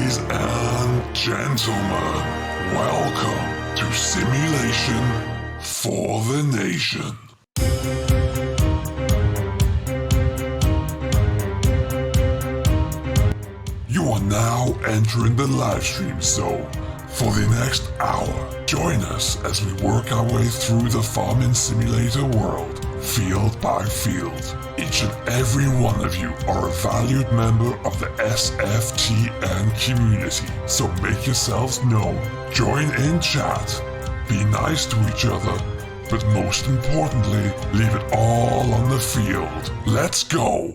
Ladies and gentlemen, welcome to Simulation for the Nation. You are now entering the livestream zone. For the next hour, join us as we work our way through the farming simulator world, field by field. Each and every one of you are a valued member of the SFTN community, so make yourselves known. Join in chat, be nice to each other, but most importantly, leave it all on the field. Let's go!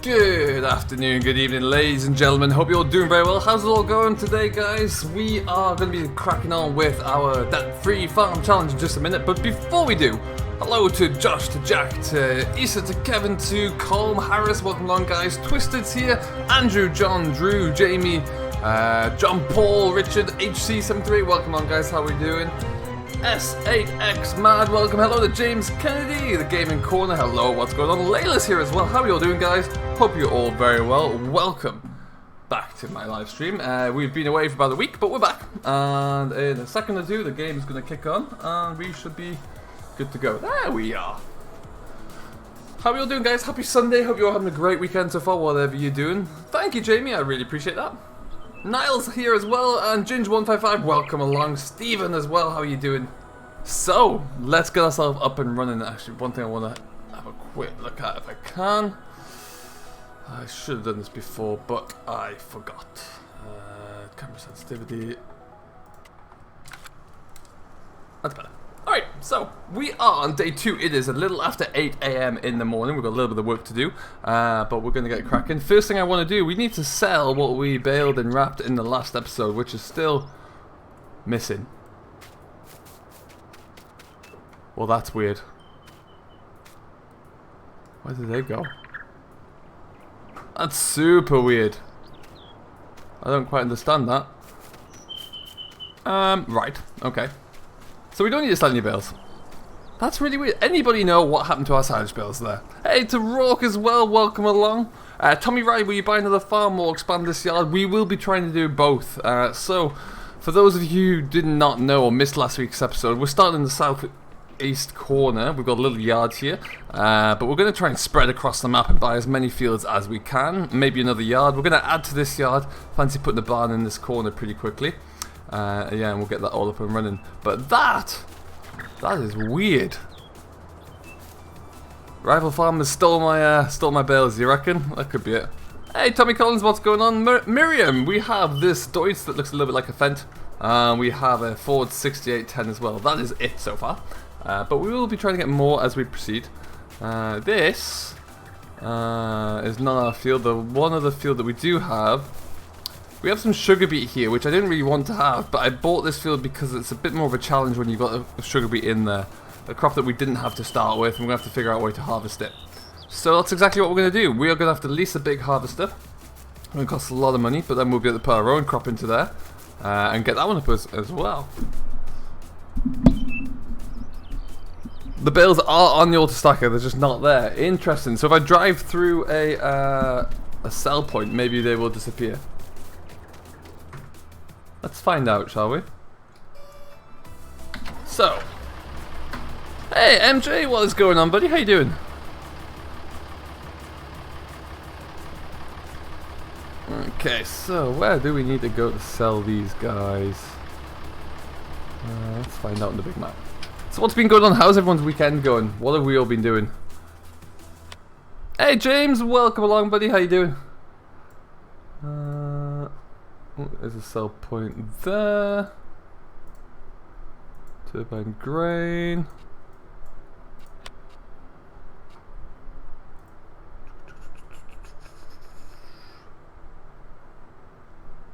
Good afternoon, good evening, ladies and gentlemen. Hope you're all doing very well. How's it all going today, guys? We are going to be cracking on with our debt-free farm challenge in just a minute. But before we do, hello to Josh, to Jack, to Issa, to Kevin, to Colm, Harris. Welcome along, guys. Twisted's here. Andrew, John, Drew, Jamie, John Paul, Richard, HC73. Welcome along, guys. How are we doing? S8X Mad, welcome. Hello to James Kennedy, the Gaming Corner. Hello, what's going on? Layla's here as well. How are you all doing, guys? Hope you're all very well. Welcome back to my live stream. We've been away for about a week, but we're back. And in a second or two, the game is going to kick on, and we should be good to go. There we are. How are you all doing, guys? Happy Sunday. Hope you're all having a great weekend so far, whatever you're doing. Thank you, Jamie. I really appreciate that. Niles here as well, and Ginge155, welcome along. Steven as well, how are you doing? So, let's get ourselves up and running. Actually, one thing I want to have a quick look at if I can. I should have done this before, but I forgot. Camera sensitivity. That's better. Alright, so we are on day 2. It is a little after 8 AM in the morning. We've got a little bit of work to do, but we're going to get cracking. First thing I want to do, we need to sell what we baled and wrapped in the last episode, which is still missing. Well, that's weird. Where did they go? That's super weird. I don't quite understand that. Right, okay. So we don't need to sell any bales. That's really weird. Anybody know what happened to our silage bales there? Hey, to Rourke as well, welcome along. Tommy Wright, will you buy another farm or expand this yard? We will be trying to do both. So, for those of you who did not know or missed last week's episode, we're starting in the southeast corner. We've got a little yard here, but we're going to try and spread across the map and buy as many fields as we can. Maybe another yard. We're going to add to this yard. Fancy putting the barn in this corner pretty quickly. Yeah, and we'll get that all up and running. But that is weird. Rival farmers stole my bales. You reckon? That could be it. Hey, Tommy Collins, what's going on? Miriam, we have this Deutz that looks a little bit like a Fendt. We have a Ford 6810 as well. That is it so far. But we will be trying to get more as we proceed. This is not our field. The one other field that we do have. We have some sugar beet here, which I didn't really want to have, but I bought this field because it's a bit more of a challenge when you've got a sugar beet in there. A crop that we didn't have to start with, and we're going to have to figure out a way to harvest it. So that's exactly what we're going to do. We are going to have to lease a big harvester. It's going to cost a lot of money, but then we'll be able to put our own crop into there, and get that one up as well. The bales are on the auto-stacker, they're just not there. Interesting. So if I drive through a sell point, maybe they will disappear. Let's find out, shall we? So, hey MJ, what is going on, buddy? How you doing? Okay, so where do we need to go to sell these guys? Let's find out on the big map. So what's been going on? How's everyone's weekend going? What have we all been doing? Hey James, welcome along, buddy. How you doing? There's a sell point there. Turbine grain.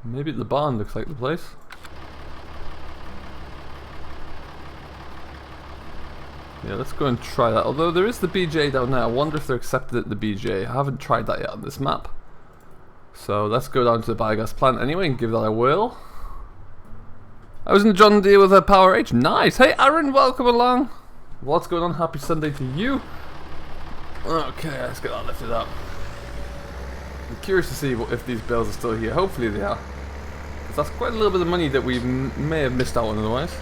Maybe the barn looks like the place. Yeah, let's go and try that. Although there is the BJ down there. I wonder if they're accepted at the BJ. I haven't tried that yet on this map. So let's go down to the biogas plant anyway and give that a whirl. I was in the John Deere with a Power H. Nice. Hey Aaron, welcome along. What's going on? Happy Sunday to you. Okay, let's get that lifted up. I'm curious to see if these bales are still here. Hopefully they are. Because that's quite a little bit of money that we may have missed out on otherwise.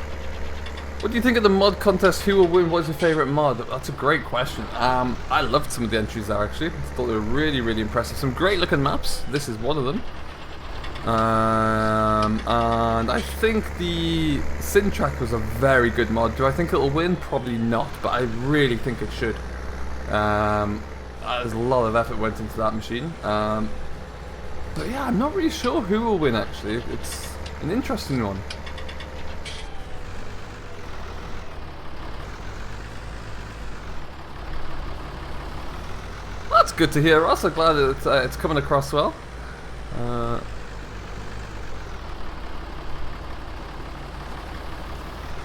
What do you think of the mod contest? Who will win? What's your favourite mod? That's a great question. I loved some of the entries there actually. I thought they were really, really impressive. Some great looking maps. This is one of them. And I think the Sin Track was a very good mod. Do I think it'll win? Probably not, but I really think it should. There's a lot of effort went into that machine. But yeah, I'm not really sure who will win actually. It's an interesting one. That's good to hear, Ross. I'm glad it's coming across well.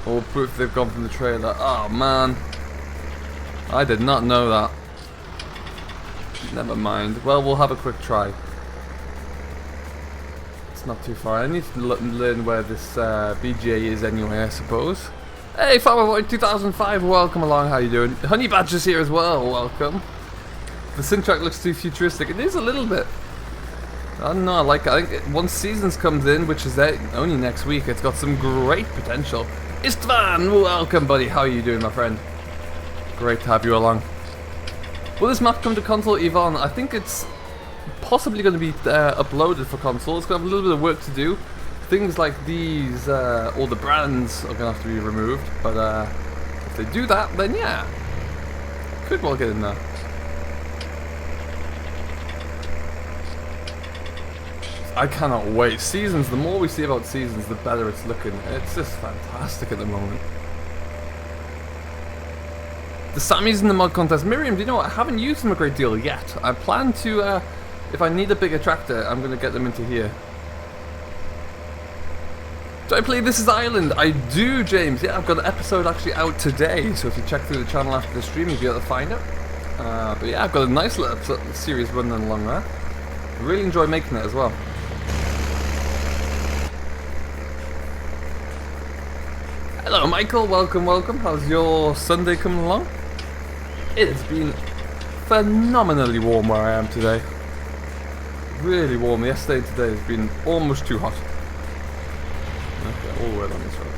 All proof they've gone from the trailer. Oh man, I did not know that. Never mind. Well, we'll have a quick try. It's not too far. I need to learn where this BGA is anyway, I suppose. Hey, Farmer Boy 2005, welcome along. How you doing? Honey Badger's here as well. Welcome. The Syntrack looks too futuristic. It is a little bit. I don't know. I think once Seasons comes in, which is only next week, it's got some great potential. Istvan, welcome, buddy. How are you doing, my friend? Great to have you along. Will this map come to console, Yvonne? I think it's possibly going to be uploaded for console. It's going to have a little bit of work to do. Things like these, all the brands are going to have to be removed. But if they do that, then yeah, could well get in there. I cannot wait. Seasons, the more we see about Seasons, the better it's looking. It's just fantastic at the moment. The Sammys in the mod contest. Miriam, do you know what? I haven't used them a great deal yet. I plan to, if I need a bigger tractor, I'm going to get them into here. Do I play This Is Ireland? I do, James. Yeah, I've got an episode actually out today, so if you check through the channel after the stream, you'll be able to find it. But yeah, I've got a nice little series running along there. I really enjoy making it as well. Hello Michael, welcome, welcome. How's your Sunday coming along? It has been phenomenally warm where I am today. Really warm. Yesterday and today has been almost too hot. Okay, all the way on this road.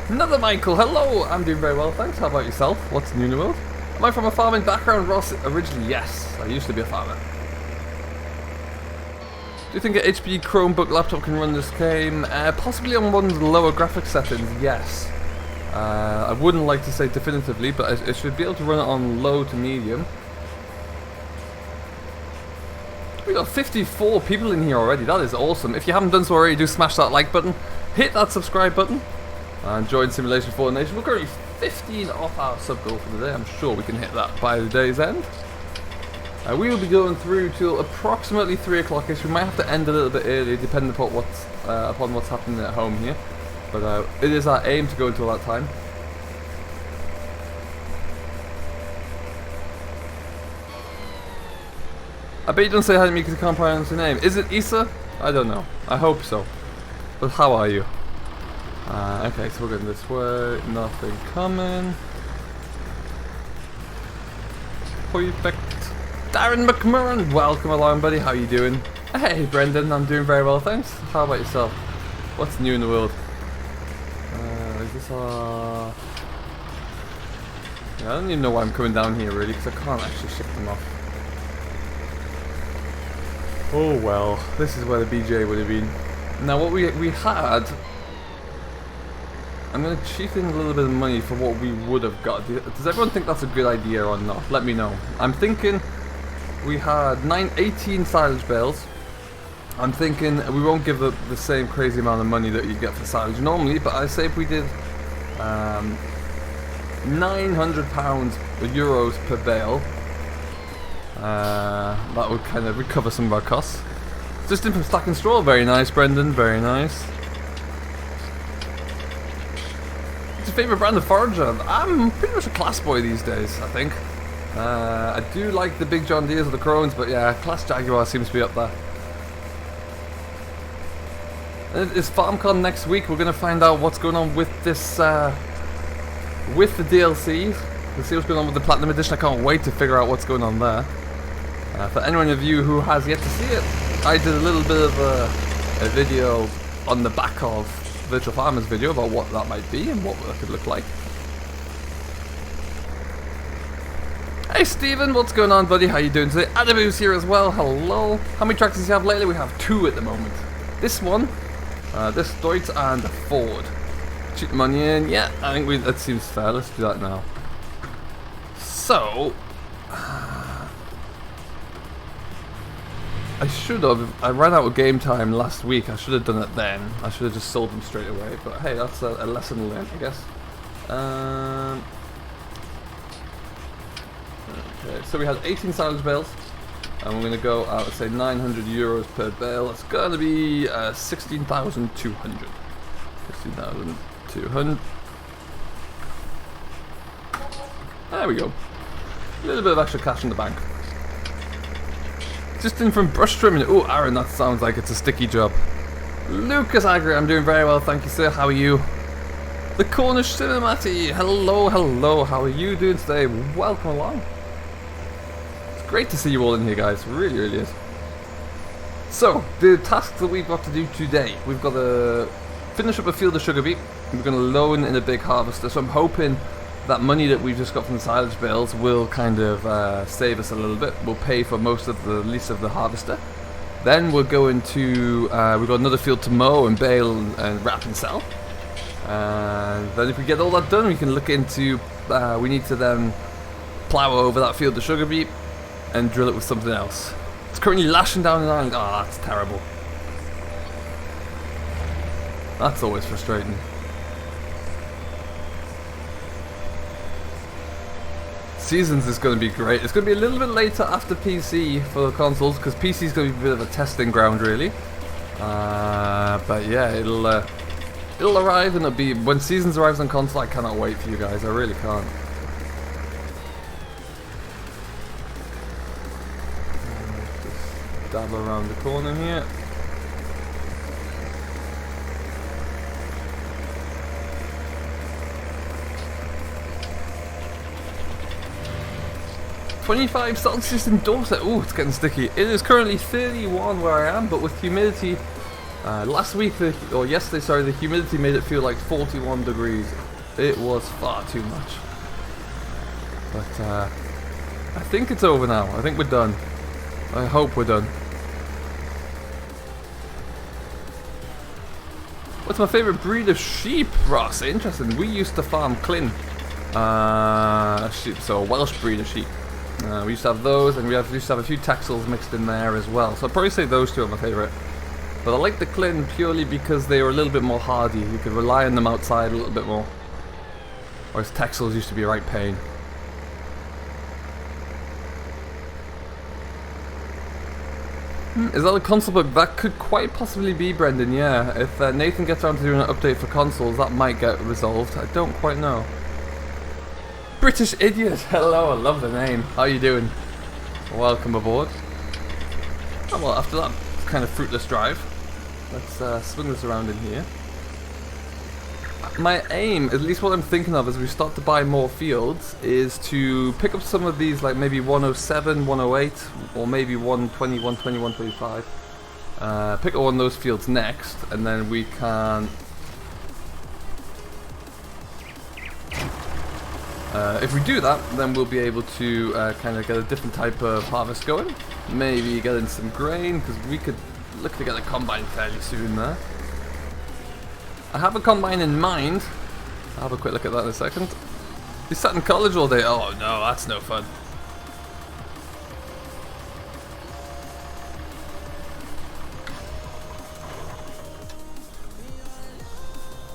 Another Michael, hello! I'm doing very well, thanks. How about yourself? What's new in the world? Am I from a farming background, Ross? Originally, yes. I used to be a farmer. Do you think an HP Chromebook laptop can run this game? Possibly on one's lower graphics settings, yes. I wouldn't like to say definitively, but it should be able to run it on low to medium. We got 54 people in here already, that is awesome. If you haven't done so already, do smash that like button, hit that subscribe button, and join Simulation 4 Nation. We're currently 15 off our sub goal for the day. I'm sure we can hit that by the day's end. We will be going through till approximately 3 o'clock-ish. We might have to end a little bit early, depending upon what's happening at home here. But it is our aim to go until that time. I bet you don't say hi to me because you can't pronounce your name. Is it Issa? I don't know. I hope so. But how are you? Okay, so we're going this way. Nothing coming. Perfect. Darren McMurran, welcome along, buddy. How you doing? Hey, Brendan, I'm doing very well, thanks. How about yourself? What's new in the world? Is this yeah, I don't even know why I'm coming down here, really, because I can't actually ship them off. Oh well, this is where the BJ would have been. Now, what we had... I'm going to chip in a little bit of money for what we would have got. Does everyone think that's a good idea or not? Let me know. I'm thinking... We had 18 silage bales. I'm thinking we won't give the same crazy amount of money that you get for silage normally, but I say if we did £900 euros per bale, that would kind of recover some of our costs. Just in from Stacking Straw, very nice, Brendan, very nice. What's your favourite brand of forager? I'm pretty much a class boy these days, I think. I do like the big John Deeres or the Crones, but yeah, Class Jaguar seems to be up there. It's FarmCon next week. We're going to find out what's going on with this, with the DLC. Let's see what's going on with the Platinum Edition. I can't wait to figure out what's going on there. For anyone of you who has yet to see it, I did a little bit of a video on the back of Virtual Farmer's video about what that might be and what that could look like. Hey Steven, what's going on buddy? How you doing today? Adabu's here as well, hello. How many tractors do you have lately? We have 2 at the moment. This one, this Deutz and a Ford. Cheap money in, yeah, I think that seems fair, let's do that now. So, I ran out of game time last week, I should have done it then. I should have just sold them straight away, but hey, that's a lesson learned, I guess. Okay, so we had 18 silage bales, and we're going to go out, let's say 900 euros per bale. It's going to be 16,200. 16,200. There we go. A little bit of extra cash in the bank. Just in from brush trimming. Oh, Aaron, that sounds like it's a sticky job. Lucas Agri, I'm doing very well, thank you, sir. How are you? The Cornish Cinemati, hello, hello. How are you doing today? Welcome along. It's great to see you all in here, guys. It really, really is. So, the tasks that we've got to do today. We've got to finish up a field of sugar beet. We're going to loan in a big harvester. So I'm hoping that money that we've just got from the silage bales will kind of save us a little bit. We'll pay for most of the lease of the harvester. Then we're going to, we've got another field to mow and bale and wrap and sell. And then if we get all that done, we can look into, we need to then plough over that field of sugar beet and drill it with something else. It's currently lashing down in Ireland. Oh, that's terrible. That's always frustrating. Seasons is going to be great. It's going to be a little bit later after PC for the consoles, because PC is going to be a bit of a testing ground, really. But yeah, it'll arrive, and it'll be when Seasons arrives on console. I cannot wait for you guys. I really can't. Just dabble around the corner here. $25 in Dorset. Oh, it's getting sticky. It is currently 31 where I am, but with humidity, last week, or yesterday, sorry, the humidity made it feel like 41 degrees. It was far too much. But I think it's over now. I think we're done. I hope we're done. What's my favorite breed of sheep, Ross? Interesting. We used to farm Clin. Sheep, so a Welsh breed of sheep. We used to have those, and we used to have a few Texels mixed in there as well. So I'd probably say those 2 are my favourite. But I like the Clin purely because they were a little bit more hardy. You could rely on them outside a little bit more. Whereas Texels used to be a right pain. Is that a console bug? That could quite possibly be, Brendan, yeah. If Nathan gets around to doing an update for consoles, that might get resolved. I don't quite know. British Idiot, hello, I love the name. How you doing? Welcome aboard. Oh, well, after that kind of fruitless drive, let's swing this around in here. My aim, at least what I'm thinking of as we start to buy more fields, is to pick up some of these, like maybe 107, 108, or maybe 120, 120, 125. Pick up one of those fields next, and then we can... if we do that, then we'll be able to kind of get a different type of harvest going. Maybe get in some grain, because we could look to get a combine fairly soon there. I have a combine in mind. I'll have a quick look at that in a second. You sat in college all day? Oh no, that's no fun.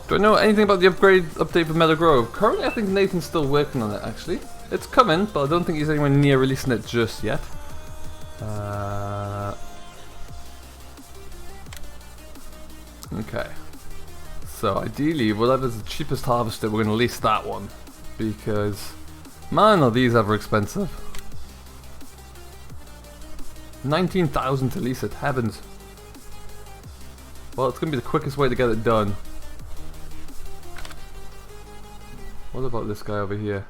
Do I know anything about the update for Meadow Grove? Currently, I think Nathan's still working on it, actually. It's coming, but I don't think he's anywhere near releasing it just yet. Okay. So, ideally, whatever's the cheapest harvester, we're going to lease that one. Because, man, are these ever expensive. 19,000 to lease it, heavens. Well, it's going to be the quickest way to get it done. What about this guy over here?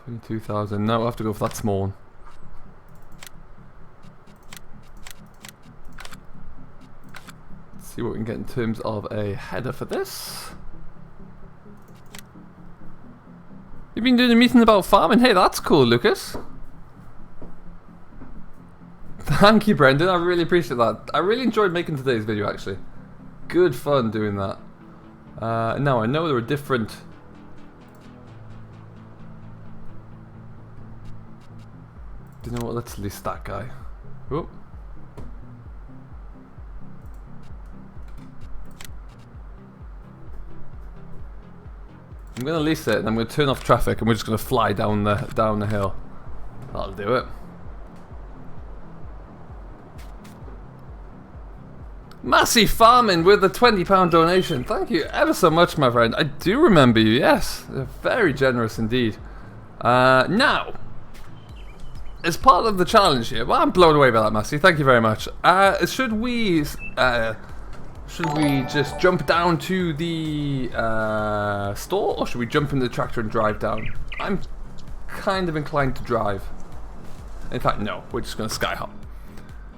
22,000. No, I'll have to go for that small one. Let's see what we can get in terms of a header for this. You've been doing a meeting about farming. Hey, that's cool, Lucas. Thank you, Brendan. I really appreciate that. I really enjoyed making today's video, actually. Good fun doing that. Now, I know there are different... Do you know what? Let's list that guy. Whoop. I'm gonna lease it and I'm gonna turn off traffic and we're just gonna fly down the hill. That'll do it. Massey Farming with a £20 donation. Thank you ever so much, my friend. I do remember you, yes. Very generous indeed. Now, as part of the challenge here, well, I'm blown away by that, Massey. Thank you very much. Should we just jump down to the store, or should we jump in the tractor and drive down? I'm kind of inclined to drive. In fact, no. We're just going to sky hop.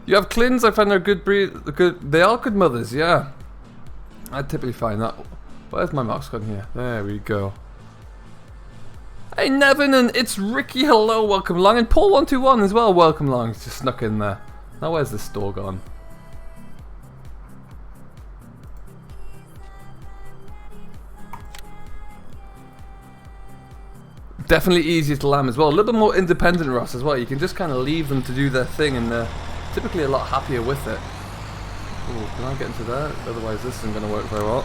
You have Clins. I find they're good breed. They are good mothers, yeah. I typically find that. Where's my mouse gone here? There we go. Hey, Nevin, and it's Ricky. Hello, welcome along. And Paul121 as well. Welcome along. He's just snuck in there. Now, where's the store gone? Definitely easier to lamb as well. A little bit more independent, Ross, as well. You can just kind of leave them to do their thing, and they're typically a lot happier with it. Oh, can I get into there? Otherwise, this isn't going to work very well.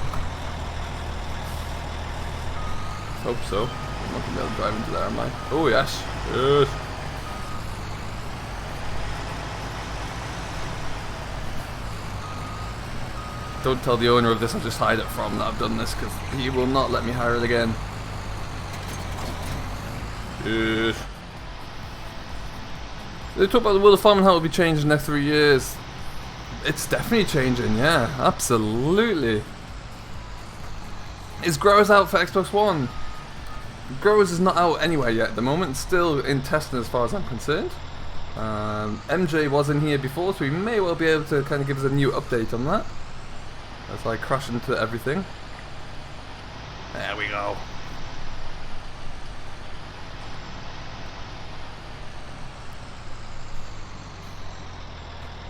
Hope so. I'm not going to be able to drive into there, am I? Oh, yes. Yes. Don't tell the owner of this, I'll just hide it from that I've done this, because he will not let me hire it again. Yes. They talk about the world of farming, how it will be changing in the next 3 years. It's definitely changing, yeah, absolutely. Is Growers out for Xbox One? Growers is not out anywhere yet at the moment, still in testing as far as I'm concerned. MJ was in here before, so we may well be able to kind of give us a new update on that. As I crash into everything. There we go.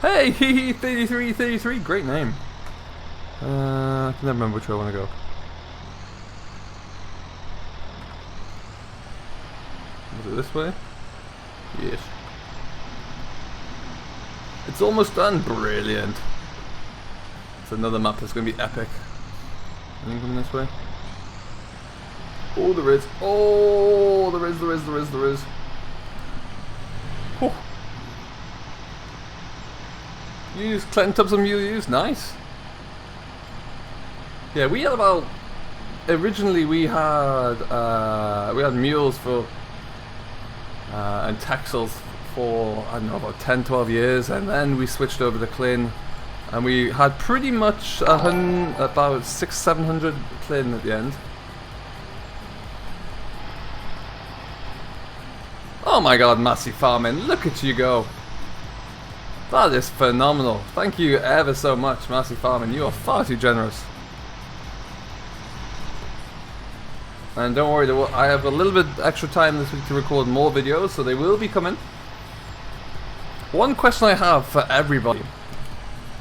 Hey, 33, great name. I can never remember which way I want to go. Was it this way? Yes. It's almost done. Brilliant. It's another map that's going to be epic. Anything coming this way? Oh, there is. Oh, there is. Oh. You use Clinton tubs on use, nice. Yeah, we had about. Originally, we had mules for and Texels for I don't know about 10-12 years, and then we switched over to Clin, and we had pretty much about 600-700 Clin at the end. Oh my God, Massey Farming! Look at you go. That is phenomenal. Thank you ever so much, Massey Farming. You are far too generous. And don't worry, I have a little bit extra time this week to record more videos, so they will be coming. One question I have for everybody.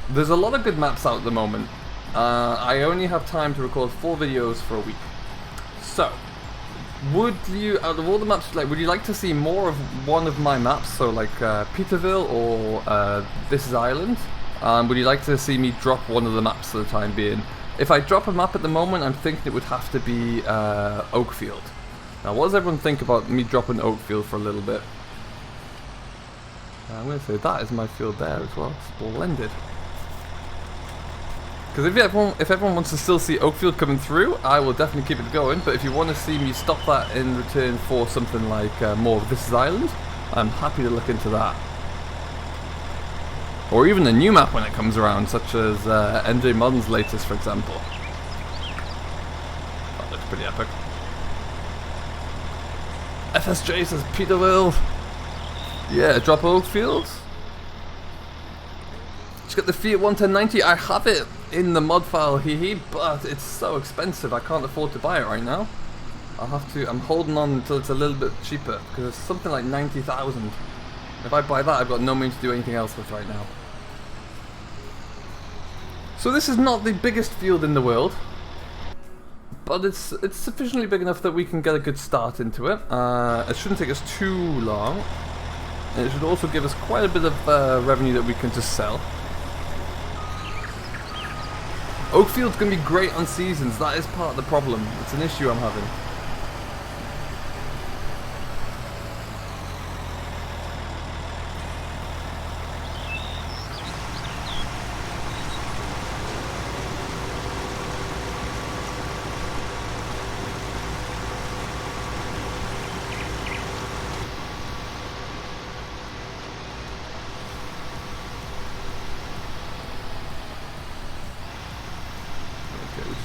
There's a lot of good maps out at the moment. I only have time to record 4 videos for a week. So, would you, out of all the maps, would you like to see more of one of my maps? So like Peterville or This is Ireland? Would you like to see me drop one of the maps for the time being? If I drop a map at the moment, I'm thinking it would have to be Oakfield. Now, what does everyone think about me dropping Oakfield for a little bit? I'm going to say that is my field there as well. Splendid. Because if everyone wants to still see Oakfield coming through, I will definitely keep it going. But if you want to see me stop that in return for something like more of This is Ireland, I'm happy to look into that. Or even a new map when it comes around, such as MJ Modern's latest, for example. That looks pretty epic. FSJ says Peterville. Yeah, drop Oakfield. Just get the Fiat 11090. I have it in the mod file, but it's so expensive. I can't afford to buy it right now. I'm holding on until it's a little bit cheaper because it's something like 90,000. If I buy that, I've got no means to do anything else with right now. So this is not the biggest field in the world, but it's sufficiently big enough that we can get a good start into it. It shouldn't take us too long, and it should also give us quite a bit of revenue that we can just sell. Oakfield's going to be great on seasons. That is part of the problem. It's an issue I'm having.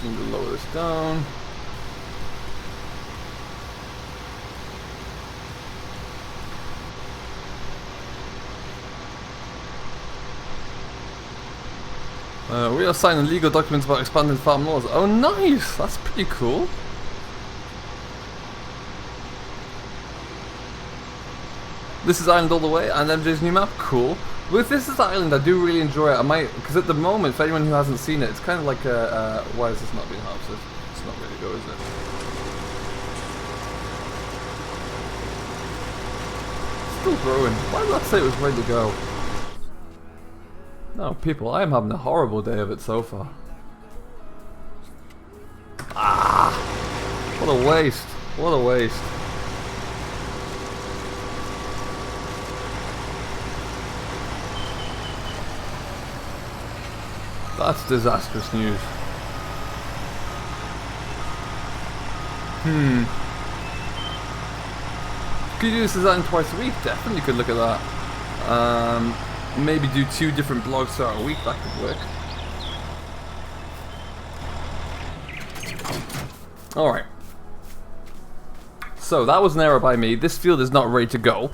Need to lower this down. We are signing legal documents about expanded farm laws. Oh nice! That's pretty cool. This is Island all the way and MJ's new map. Cool. With This Is Island, I do really enjoy it. I might, because at the moment, for anyone who hasn't seen it, it's kind of like a. Why is this not being harvested? It's not ready to go, is it? Still growing. Why did that say it was ready to go? No, people, I am having a horrible day of it so far. Ah! What a waste. What a waste. That's disastrous news. Could you do this design twice a week? Definitely could look at that. Maybe do 2 different blogs throughout a week. That could work. Alright. So that was an error by me. This field is not ready to go.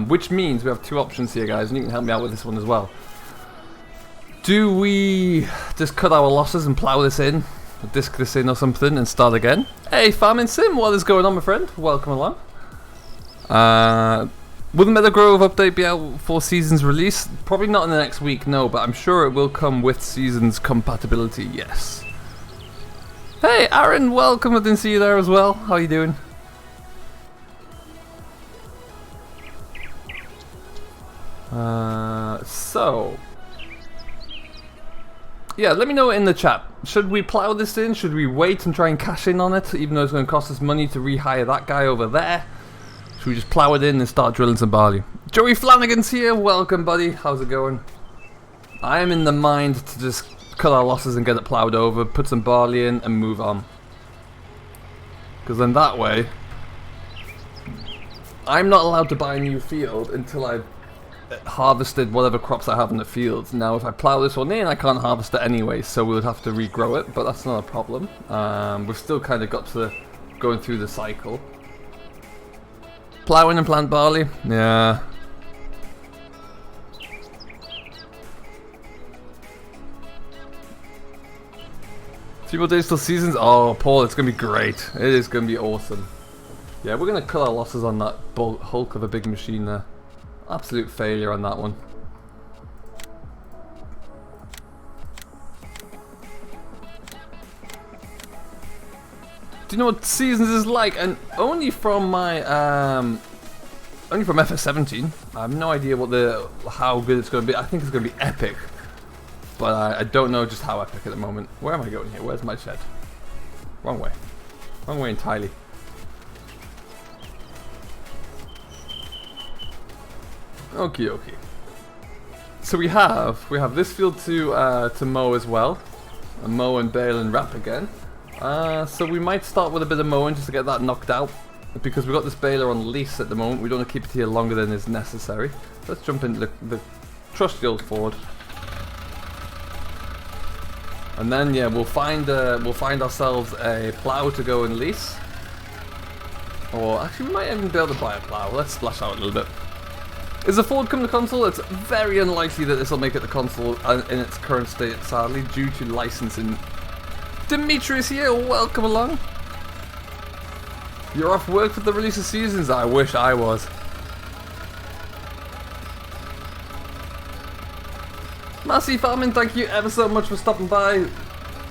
Which means we have 2 options here, guys, and you can help me out with this one as well. Do we just cut our losses and plough this in, disc this in or something and start again? Hey Farming Sim, what is going on my friend? Welcome along. Will the Meadow Grove update be out for Seasons release? Probably not in the next week, no, but I'm sure it will come with Seasons compatibility, yes. Hey Aaron, welcome, I didn't see you there as well. How are you doing? Yeah, let me know in the chat. Should we plough this in? Should we wait and try and cash in on it, even though it's going to cost us money to rehire that guy over there? Should we just plough it in and start drilling some barley? Joey Flanagan's here. Welcome, buddy. How's it going? I am in the mind to just cut our losses and get it ploughed over, put some barley in, and move on. Because then that way, I'm not allowed to buy a new field until I've harvested whatever crops I have in the fields. Now if I plough this one in, I can't harvest it anyway, so we'll have to regrow it, but that's not a problem. We've still kind of got to going through the cycle. Plough in and plant barley? Yeah. Few more days till Seasons? Oh, Paul, it's going to be great. It is going to be awesome. Yeah, we're going to cut our losses on that hulk of a big machine there. Absolute failure on that one. Do you know what Seasons is like? And only from my only from FS17. I have no idea what how good it's going to be. I think it's going to be epic, but I don't know just how epic at the moment. Where am I going here? Where's my shed? Wrong way. Wrong way entirely. Okie dokie. So we have this field to mow as well, and mow and bale and wrap again. So we might start with a bit of mowing just to get that knocked out, because we've got this baler on lease at the moment. We don't want to keep it here longer than is necessary. Let's jump into the trusty old Ford, and then yeah, we'll find ourselves a plough to go and lease. Or actually, we might even be able to buy a plow. Let's splash out a little bit. Is the Ford coming to console? It's very unlikely that this will make it to console in its current state, sadly, due to licensing. Demetrius here, welcome along. You're off work for the release of Seasons? I wish I was. Massey Farming, thank you ever so much for stopping by.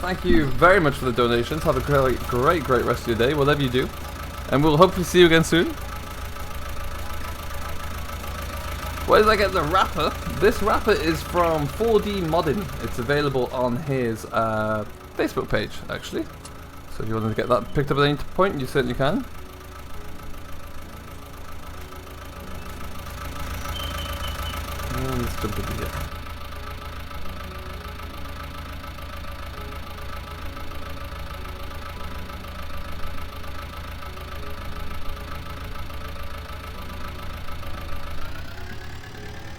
Thank you very much for the donations. Have a great rest of your day, whatever you do. And we'll hopefully see you again soon. Where did I get the wrapper? This wrapper is from 4D Modding. It's available on his Facebook page, actually. So if you wanted to get that picked up at any point, you certainly can. And let's jump into here.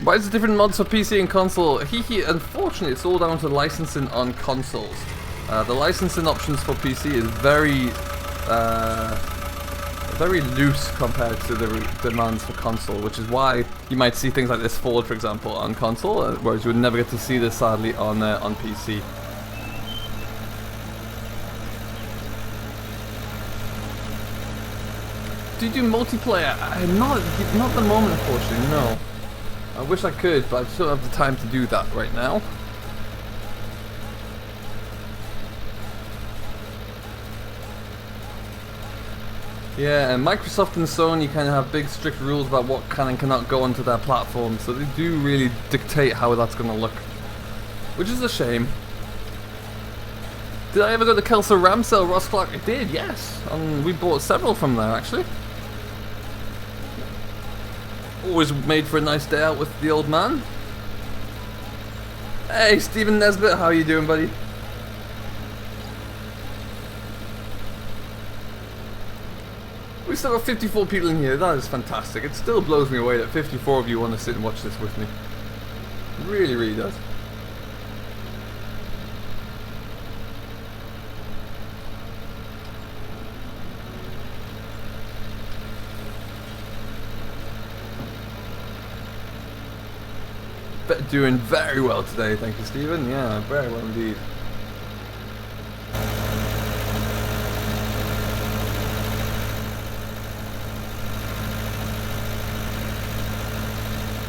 Why is it different mods for PC and console? Unfortunately, it's all down to licensing on consoles. The licensing options for PC is very loose compared to the demands for console, which is why you might see things like this Ford, for example, on console, whereas you would never get to see this, sadly, on PC. Do you do multiplayer? Not at the moment, unfortunately, no. I wish I could, but I just don't have the time to do that right now. Yeah, and Microsoft and Sony kind of have big strict rules about what can and cannot go onto their platform, so they do really dictate how that's going to look. Which is a shame. Did I ever go to Kelso Ramsell, Ross Clark? I did, yes. We bought several from there, actually. Always made for a nice day out with the old man. Hey, Stephen Nesbitt, how are you doing, buddy? We still got 54 people in here. That is fantastic. It still blows me away that 54 of you want to sit and watch this with me. It really, really does. Doing very well today, thank you, Stephen. Yeah, very well indeed.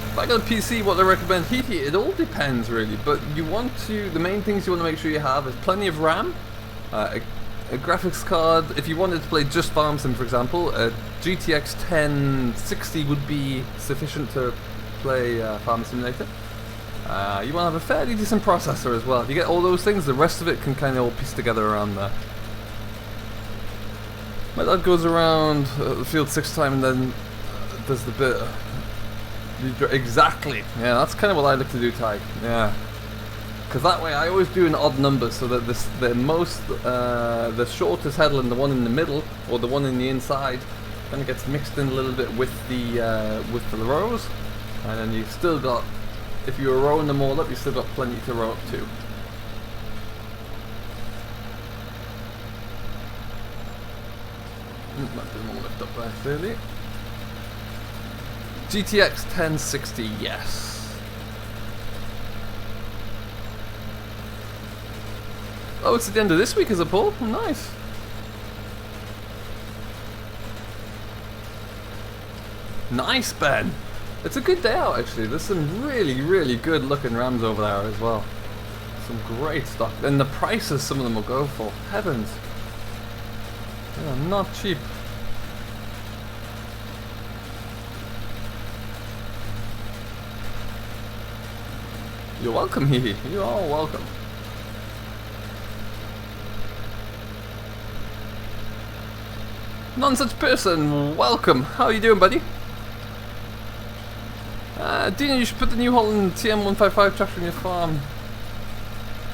If I got a PC, what do I recommend? It all depends really, but the main things you want to make sure you have is plenty of RAM, a graphics card. If you wanted to play just Farm Sim, for example, a GTX 1060 would be sufficient to play Farm Simulator. You want to have a fairly decent processor as well. If you get all those things, the rest of it can kind of all piece together around there. My dad goes around the field 6 times and then does the bit. Exactly. Yeah, that's kind of what I like to do, Ty. Yeah. Because that way I always do an odd number so that the shortest headland, the one in the middle or the one in the inside, kind of gets mixed in a little bit with the rows, and then you've still got. If you were rowing them all up, you've still got plenty to row up to. That didn't lift up there clearly. GTX 1060, yes. Oh, it's at the end of this week, is it, Paul? Oh, nice. Nice, Ben. It's a good day out, actually. There's some really, really good looking Rams over there as well. Some great stock. And the prices some of them will go for. Heavens. Yeah, not cheap. You're welcome, Hee. You're all welcome. None such person. Welcome. How are you doing, buddy? Dina, you should put the New Holland TM155 tractor in your farm.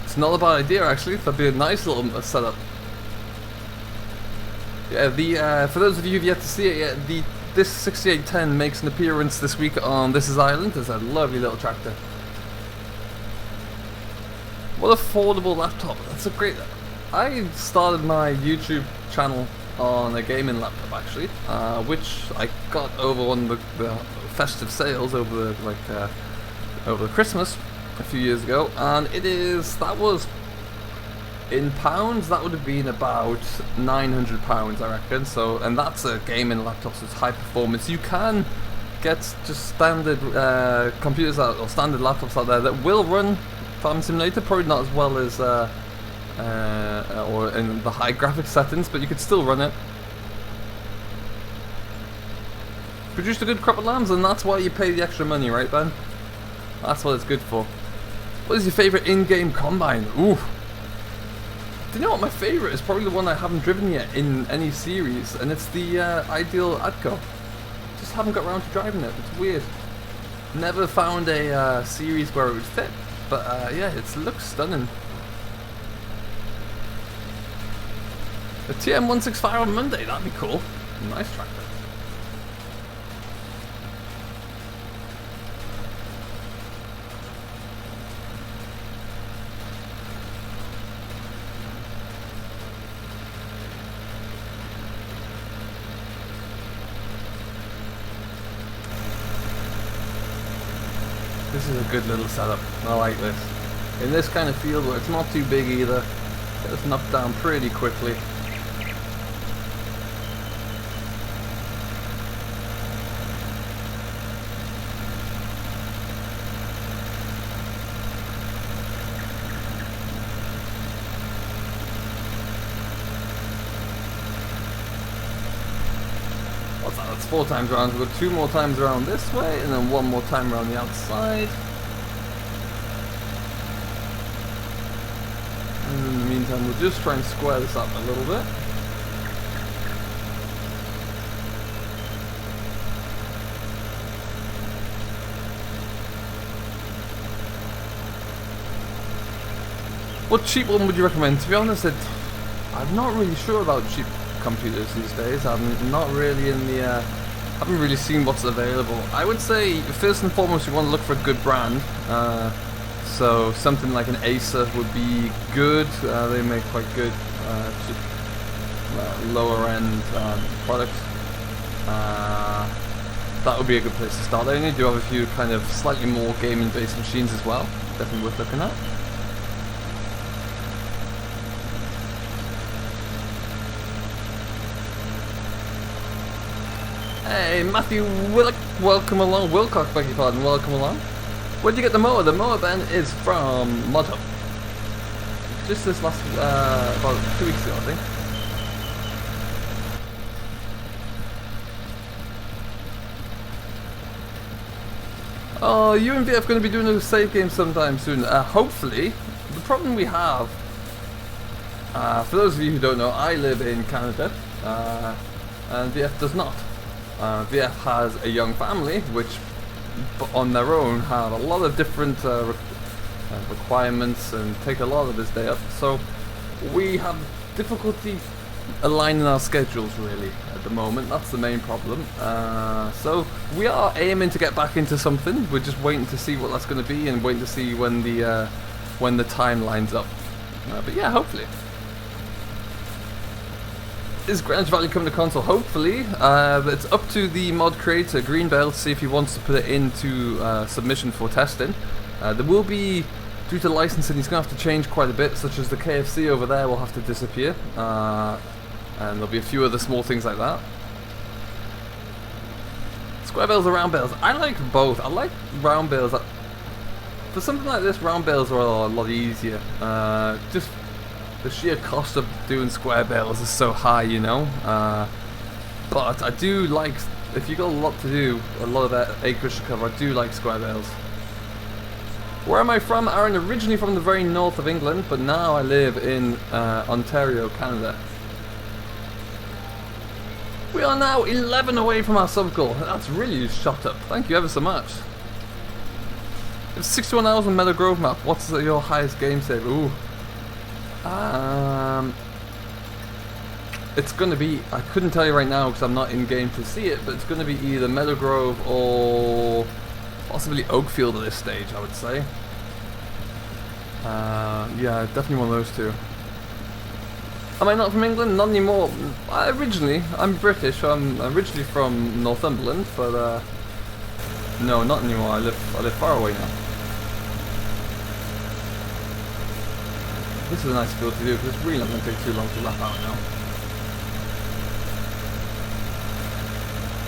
It's not a bad idea, actually. That'd be a nice little setup. Yeah, for those of you who've yet to see it yet, this 6810 makes an appearance this week on This Is Ireland. It's a lovely little tractor. What affordable laptop. That's a great. I started my YouTube channel on a gaming laptop actually, which I got over one of the festive sales over over Christmas a few years ago, and that was in pounds, that would have been about £900, I reckon. So, and that's a gaming laptop, so it's high performance. You can get just standard computers or standard laptops out there that will run Farming Simulator, probably not as well as or in the high graphics settings, but you could still run it. Produced a good crop of lambs, and that's why you pay the extra money, right, Ben? That's what it's good for. What is your favourite in-game combine? Ooh. Do you know what my favourite is? Probably the one I haven't driven yet in any series, and it's the Ideal Atco. Just haven't got around to driving it. It's weird. Never found a series where it would fit, but yeah, it looks stunning. A TM165 on Monday, that'd be cool. Nice tractor. This is a good little setup. I like this. In this kind of field where it's not too big either, it's knocked down pretty quickly. What's that? That's 4 times around. We've got 2 more times around this way, and then 1 more time around the outside. And in the meantime, we'll just try and square this up a little bit. What cheap one would you recommend? To be honest, I'm not really sure about cheap computers these days. I'm not really in the haven't really seen what's available. I would say first and foremost you want to look for a good brand, so something like an Acer would be good. They make quite good cheap, lower end products. That would be a good place to start. They only do have a few kind of slightly more gaming based machines as well, definitely worth looking at. Hey, Matthew welcome along. Wilcock, beg your pardon, welcome along. Where'd you get the mower? The mower, Ben, is from ModHub. Just this last, about 2 weeks ago, I think. Oh, you and VF going to be doing a save game sometime soon. Hopefully. The problem we have, for those of you who don't know, I live in Canada, and VF does not. VF has a young family, which on their own have a lot of different requirements and take a lot of his day up. So we have difficulty aligning our schedules really at the moment. That's the main problem. So we are aiming to get back into something. We're just waiting to see what that's going to be and waiting to see when the time lines up. But yeah, hopefully. Is Greenwich Valley coming to console? Hopefully. It's up to the mod creator, Bale, to see if he wants to put it into submission for testing. There will be, due to licensing, he's going to have to change quite a bit, such as the KFC over there will have to disappear. And there'll be a few other small things like that. Square bales or round bales? I like both. I like round bales. For something like this, round bales are a lot easier. Just the sheer cost of doing square bales is so high, you know. But I do like, if you got a lot to do, a lot of that acreage to cover, I do like square bales. Where am I from? Aaron, originally from the very north of England, but now I live in Ontario, Canada. We are now 11 away from our sub goal. That's really shot up. Thank you ever so much. It's 61 hours on Meadow Grove map. What's your highest game save? Ooh. It's going to be, I couldn't tell you right now because I'm not in game to see it, but it's going to be either Meadow Grove or possibly Oakfield at this stage, I would say. Yeah, definitely one of those two. Am I not from England? Not anymore. I'm British. I'm originally from Northumberland, but no, not anymore. I live far away now. This is a nice field to do because it's really not going to take too long to lap out now.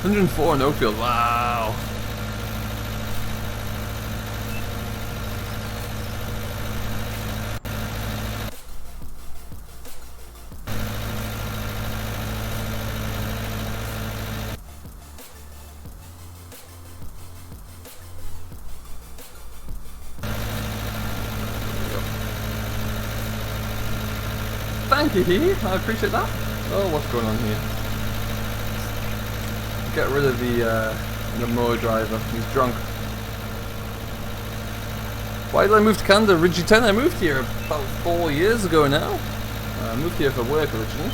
104 in Oakfield. Wow. Thank you, Hee. I appreciate that. Oh, what's going on here? Get rid of the mower driver. He's drunk. Why did I move to Canada? Ridgey 10. I moved here about 4 years ago now. I moved here for work originally.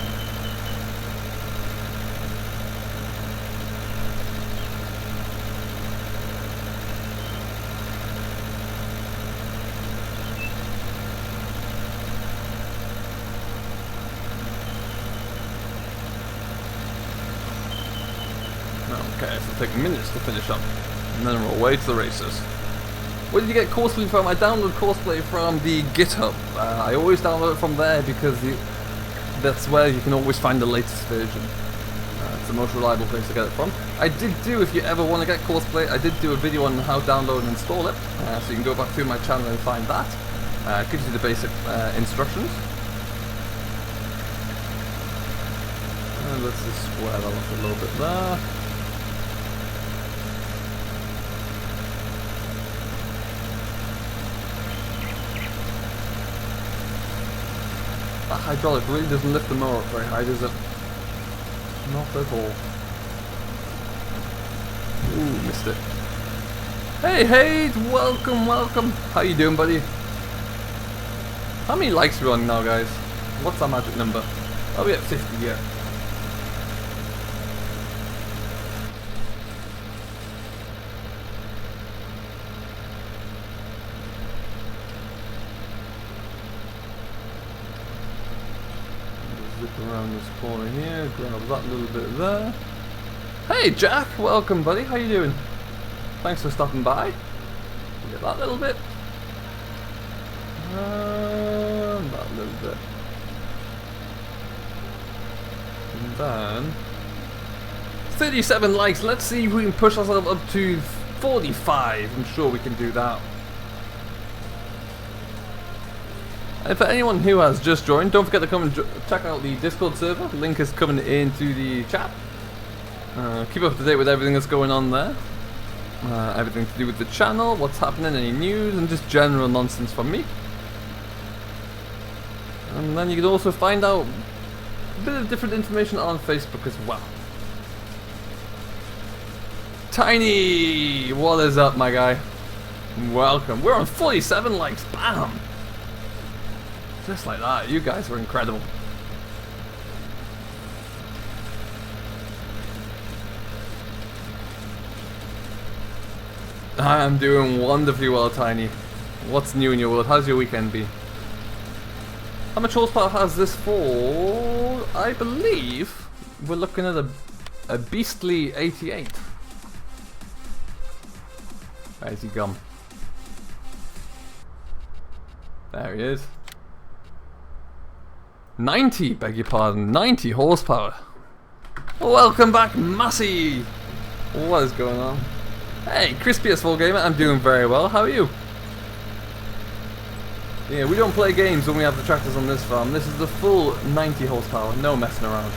Okay, so it'll take minutes to finish up, and then we're away to the races. Where did you get Courseplay from? I download Courseplay from the GitHub. I always download it from there because that's where you can always find the latest version. It's the most reliable place to get it from. I did do, if you ever want to get Courseplay, I did do a video on how to download and install it, so you can go back to my channel and find that. It gives you the basic instructions. And let's just square that off a little bit there. That hydraulic really doesn't lift the mower up very high, does it? Not at all. Ooh, missed it. Hey, welcome. How you doing, buddy? How many likes are we on now, guys? What's our magic number? Oh, we're at 50 yet. Around this corner here, grab that little bit there. Hey Jack, welcome buddy, how you doing? Thanks for stopping by. Get that little bit. And that little bit. And then 37 likes, let's see if we can push ourselves up to 45. I'm sure we can do that. And for anyone who has just joined, don't forget to come and check out the Discord server. Link is coming into the chat. Keep up to date with everything that's going on there. Everything to do with the channel, what's happening, any news, and just general nonsense from me. And then you can also find out a bit of different information on Facebook as well. Tiny! What is up, my guy? Welcome. We're on 47 likes. Bam! Just like that, you guys were incredible. I am doing wonderfully well, Tiny. What's new in your world? How's your weekend been? How much horsepower has this for? I believe we're looking at a beastly 88. Where's he gone? There he is. 90, beg your pardon, 90 horsepower. Welcome back, Massey. What is going on? Hey, Crispy S4 Gamer, I'm doing very well. How are you? Yeah, we don't play games when we have the tractors on this farm. This is the full 90 horsepower, no messing around.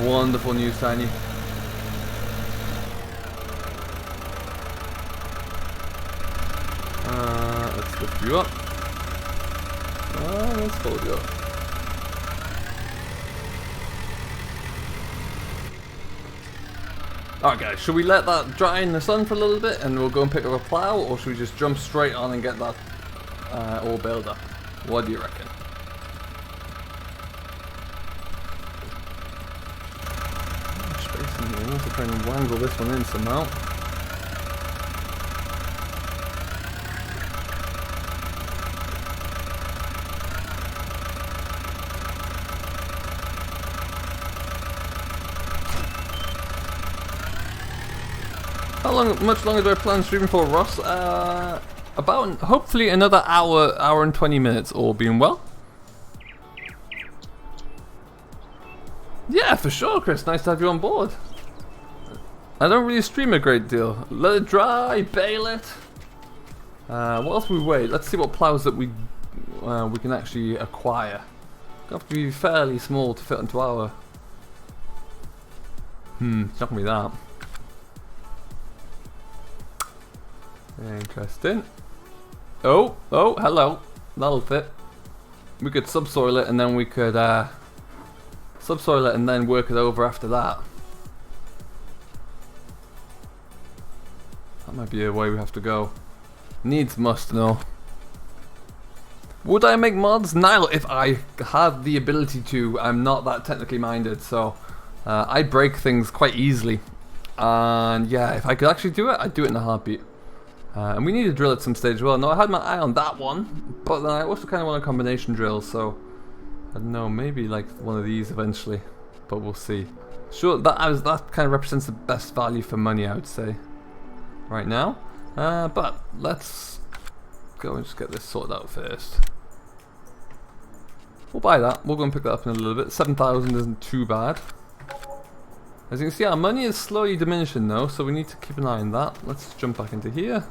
Wonderful news, Tiny. Let's lift you up. Let's fold you up. Alright guys, should we let that dry in the sun for a little bit and we'll go and pick up a plough, or should we just jump straight on and get that all baled up? What do you reckon? Space in here, I have to try and wangle this one in somehow. Much longer do I plan streaming for, Ross? About hopefully another hour and 20 minutes, all being well. Yeah, for sure, Chris. Nice to have you on board. I don't really stream a great deal. Let it dry, bale it. Whilst we wait, let's see what plows that we can actually acquire. Gonna have to be fairly small to fit into our. It's not gonna be that. Interesting. Oh, hello. That'll fit. We could subsoil it and then we could subsoil it and then work it over after that. That might be a way we have to go. Needs must know. Would I make mods? Nile, if I had the ability to. I'm not that technically minded, so I break things quite easily. And yeah, if I could actually do it, I'd do it in a heartbeat. And we need to drill at some stage as well. No, I had my eye on that one, but then I also kind of want a combination drill, so I don't know, maybe like one of these eventually, but we'll see. Sure, that kind of represents the best value for money, I would say, right now. But let's go and just get this sorted out first. We'll buy that. We'll go and pick that up in a little bit. 7,000 isn't too bad. As you can see, our money is slowly diminishing though, so we need to keep an eye on that. Let's jump back into here.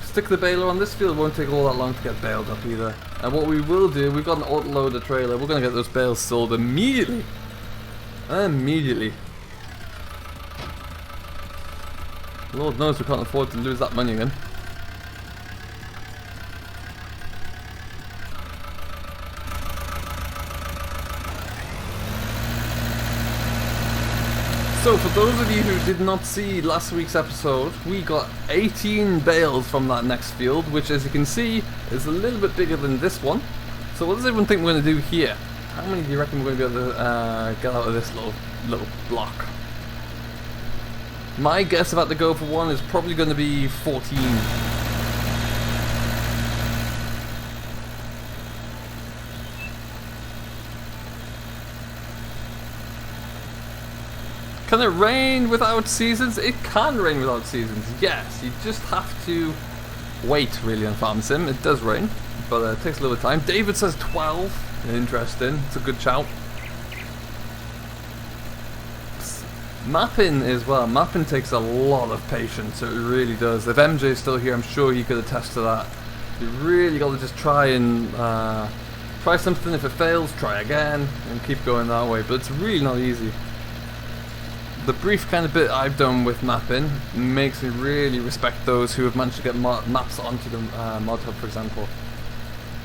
Stick the baler on this field, won't take all that long to get baled up either. And what we will do, we've got an autoloader trailer, we're going to get those bales sold immediately. Immediately. Lord knows we can't afford to lose that money again. So for those of you who did not see last week's episode, we got 18 bales from that next field, which as you can see is a little bit bigger than this one. So what does everyone think we're going to do here? How many do you reckon we're going to be able to get out of this little block? My guess about the go for one is probably going to be 14. Can it rain without seasons? It can rain without seasons, yes. You just have to wait, really, on Farm Sim. It does rain, but it takes a little bit of time. David says 12. Interesting. It's a good shout. Mapping as well. Mapping takes a lot of patience. It really does. If MJ is still here, I'm sure he could attest to that. You really got to just try and try something. If it fails, try again, and keep going that way. But it's really not easy. The brief kind of bit I've done with mapping makes me really respect those who have managed to get maps onto the mod hub, for example,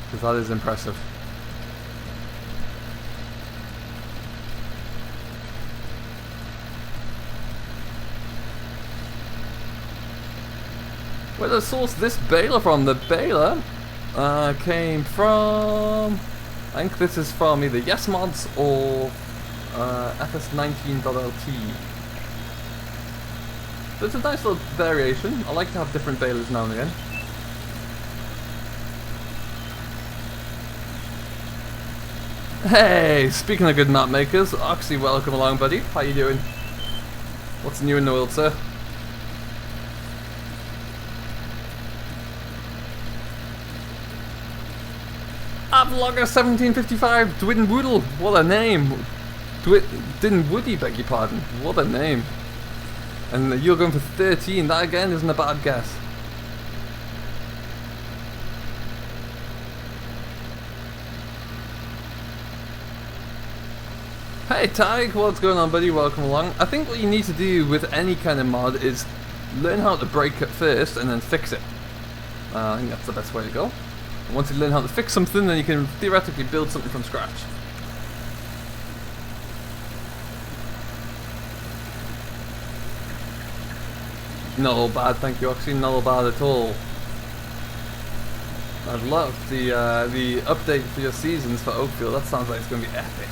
because that is impressive. Where did I source this baler from? The baler came from, I think this is from either Yes Mods or FS19.LT. So it's a nice little variation. I like to have different balers now and again. Hey, speaking of good map makers, Oxy, welcome along, buddy. How you doing? What's new in the world, sir? Vlogger 1755, Dwin Woodle, what a name. Din Woody, beg your pardon, what a name. And you're going for 13, that again isn't a bad guess. Hey Tig, what's going on, buddy? Welcome along. I think what you need to do with any kind of mod is learn how to break it first and then fix it. I think that's the best way to go. And once you learn how to fix something, then you can theoretically build something from scratch. Not bad, thank you, Oxy. Not bad at all. I'd love the update for your seasons for Oakfield. That sounds like it's going to be epic.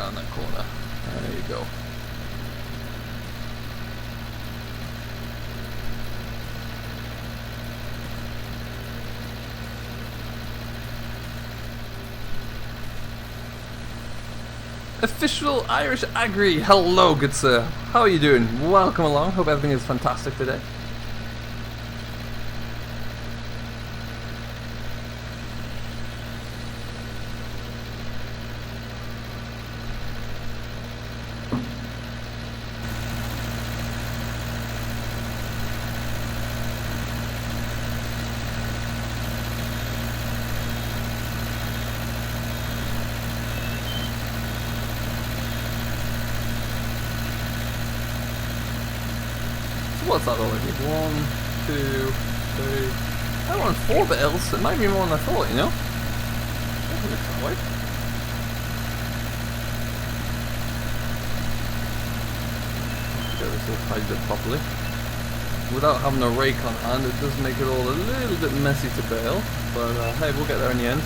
around that corner. There you go. Official Irish Agri, hello good sir. How are you doing? Welcome along, hope everything is fantastic today. What's that already? 1, 2, 3. I want 4 bales. It might be more than I thought, you know? Doesn't look that way. Get this all tidied up properly. Without having a rake on hand, it does make it all a little bit messy to bale. But hey, we'll get there in the end.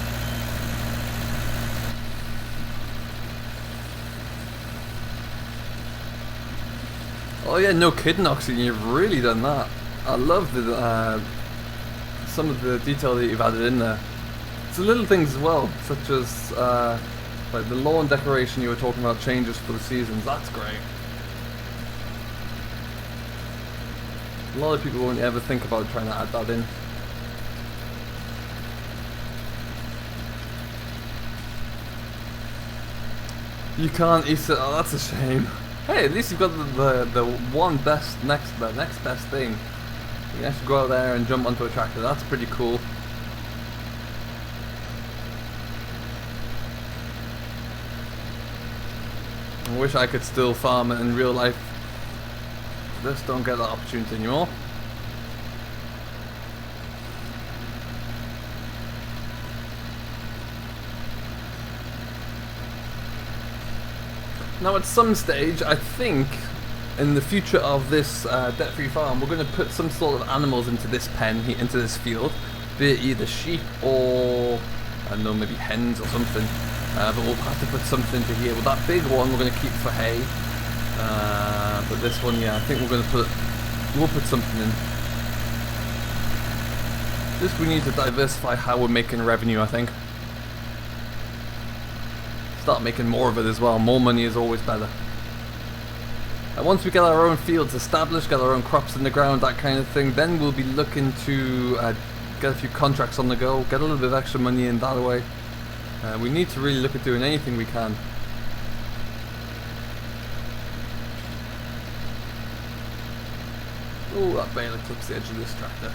Oh yeah, no kidding, Oxygen, you've really done that. I love the some of the detail that you've added in there. It's the little things as well, such as like the lawn decoration you were talking about, changes for the seasons. That's great. A lot of people won't ever think about trying to add that in. You can't eat it. Oh, that's a shame. Hey, at least you've got the next best thing. You can actually go out there and jump onto a tractor. That's pretty cool. I wish I could still farm it in real life. Just don't get that opportunity anymore. Now at some stage, I think, in the future of this debt-free farm, we're going to put some sort of animals into this pen, into this field. Be it either sheep or, I don't know, maybe hens or something. But we'll have to put something into here. Well, that big one we're going to keep for hay. But this one, yeah, I think we'll put something in. Just we need to diversify how we're making revenue, I think. Start making more of it as well. More money is always better. And once we get our own fields established, get our own crops in the ground, that kind of thing, then we'll be looking to get a few contracts on the go, get a little bit of extra money in that way. We need to really look at doing anything we can. Oh, that Bale clips the edge of this tractor.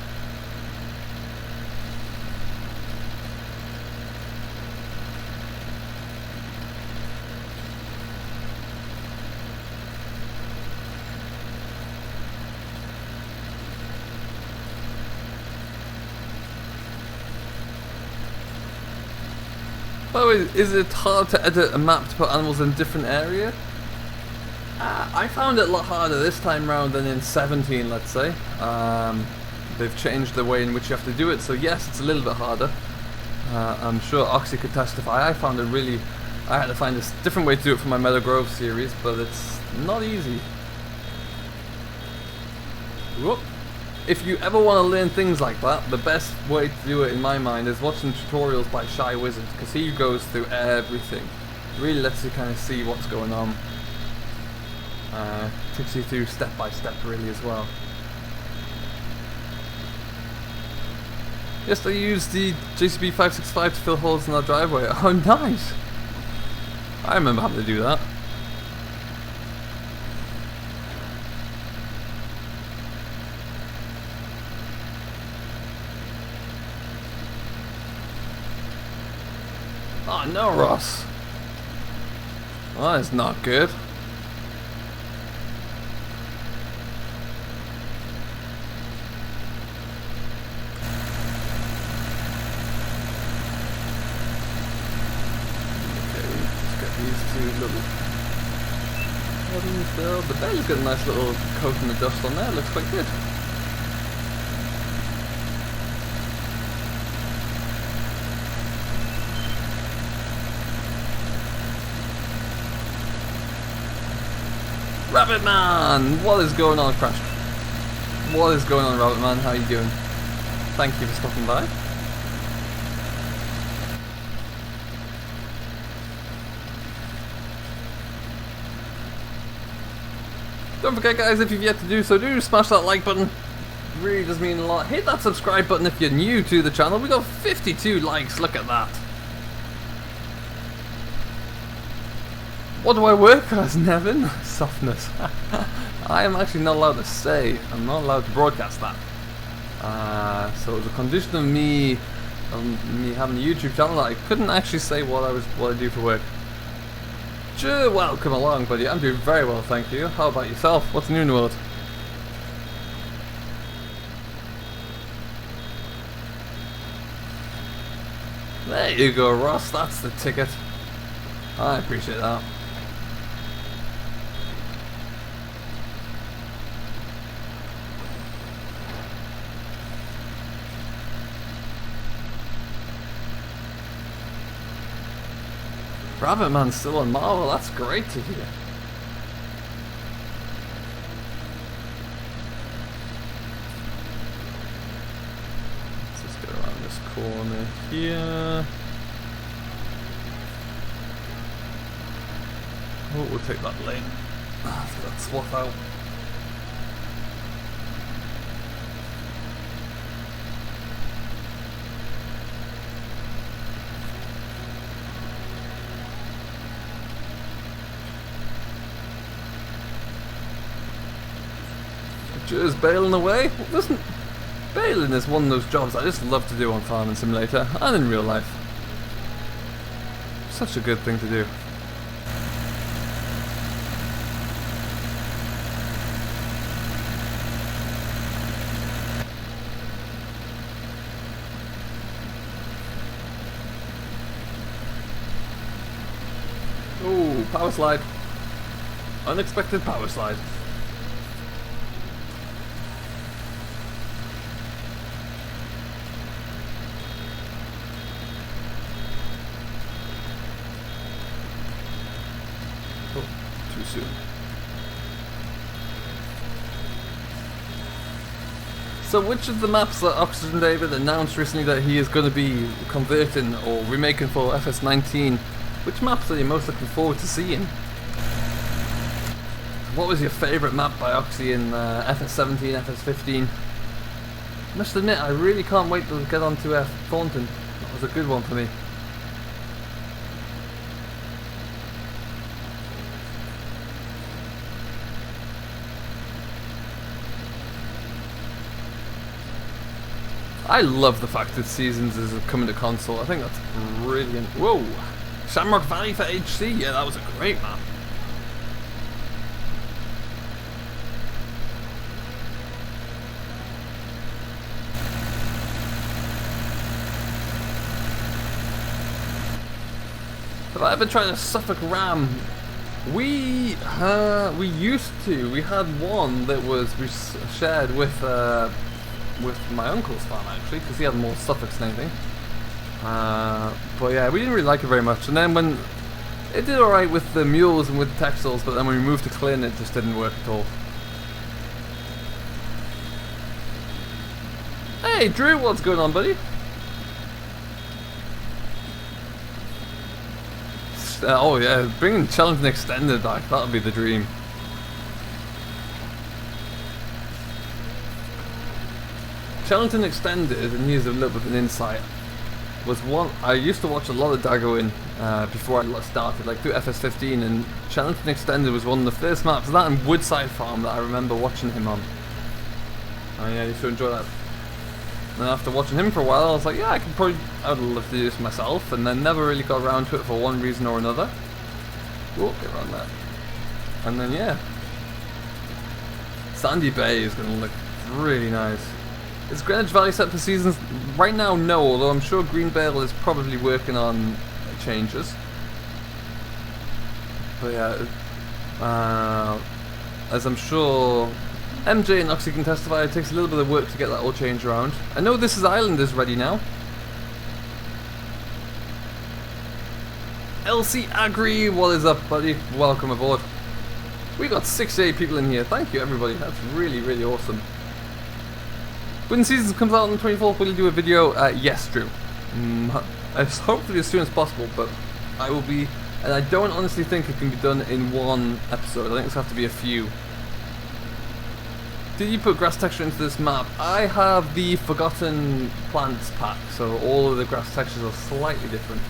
By the way, is it hard to edit a map to put animals in a different area? I found it a lot harder this time round than in 17, let's say. They've changed the way in which you have to do it, so yes, it's a little bit harder. I'm sure Oxy could testify. I found it really... I had to find a different way to do it for my Meadow Grove series, but it's not easy. Whoop. If you ever want to learn things like that, the best way to do it in my mind is watching tutorials by Shy Wizard, because he goes through everything. Really lets you kind of see what's going on. Takes you through step by step really as well. Yes, I used the JCB 565 to fill holes in our driveway. Oh nice! I remember having to do that. Oh no, Ross. Well, that is not good. Okay, we just get these two little headings there. The Bale's got a nice little coat in the dust on there. Looks quite good. Rabbit Man! What is going on, Crash? What is going on, Rabbit Man? How you doing? Thank you for stopping by. Don't forget, guys, if you've yet to do so, do smash that like button. Really does mean a lot. Hit that subscribe button if you're new to the channel. We got 52 likes. Look at that. What do I work as, Nevin? Softness. I am actually not allowed to say. I'm not allowed to broadcast that. So as a condition of me having a YouTube channel, I couldn't actually say what I do for work. Sure, welcome along, buddy. I'm doing very well, thank you. How about yourself? What's new in the world? There you go, Ross. That's the ticket. I appreciate that. Rabbit Man's still on Marvel. That's great to hear. Let's just get around this corner here. Oh, we'll take that lane. After that swap out. Just Baling away. Listen, Baling is one of those jobs I just love to do on Farming Simulator and in real life. Such a good thing to do. Ooh, power slide. Unexpected power slide. Too soon. So which of the maps that Oxygen David announced recently that he is going to be converting or remaking for FS19, which maps are you most looking forward to seeing? What was your favourite map by Oxy in FS17, FS15? I must admit, I really can't wait to get onto Thornton. That was a good one for me. I love the fact that Seasons is coming to console. I think that's brilliant. Whoa! Shamrock Valley for HC? Yeah, that was a great map. Have I ever tried a Suffolk Ram? We used to. We had one that we shared with my uncle's farm actually, because he had more Suffolks than anything. But yeah, we didn't really like it very much. And then when it did alright with the mules and with the textiles, but then when we moved to Clin, it just didn't work at all. Hey Drew, what's going on, buddy? Oh yeah, bringing Challenge Extended back, that would be the dream. Challenge Extended, and here's a little bit of an insight, was one I used to watch a lot of Dago in before I started, like through FS15, and Challenge Extended was one of the first maps, that and Woodside Farm, that I remember watching him on. Oh yeah, I used to enjoy that. And after watching him for a while, I was like, yeah, I would love to do this myself, and then never really got around to it for one reason or another. Whoa, get around that. And then yeah, Sandy Bay is going to look really nice. Is Greenwich Valley set for Seasons? Right now, no, although I'm sure Green Bale is probably working on changes. But yeah, as I'm sure MJ and Oxy can testify, it takes a little bit of work to get that all changed around. I know This Is Island is ready now. LC Agri, what is up, buddy? Welcome aboard. We got 68 people in here. Thank you, everybody. That's really, really awesome. When Seasons comes out on the 24th, will you do a video? Yes, Drew. Hopefully as soon as possible, but I will be... And I don't honestly think it can be done in one episode. I think it's have to be a few. Did you put grass texture into this map? I have the Forgotten Plants pack, so all of the grass textures are slightly different.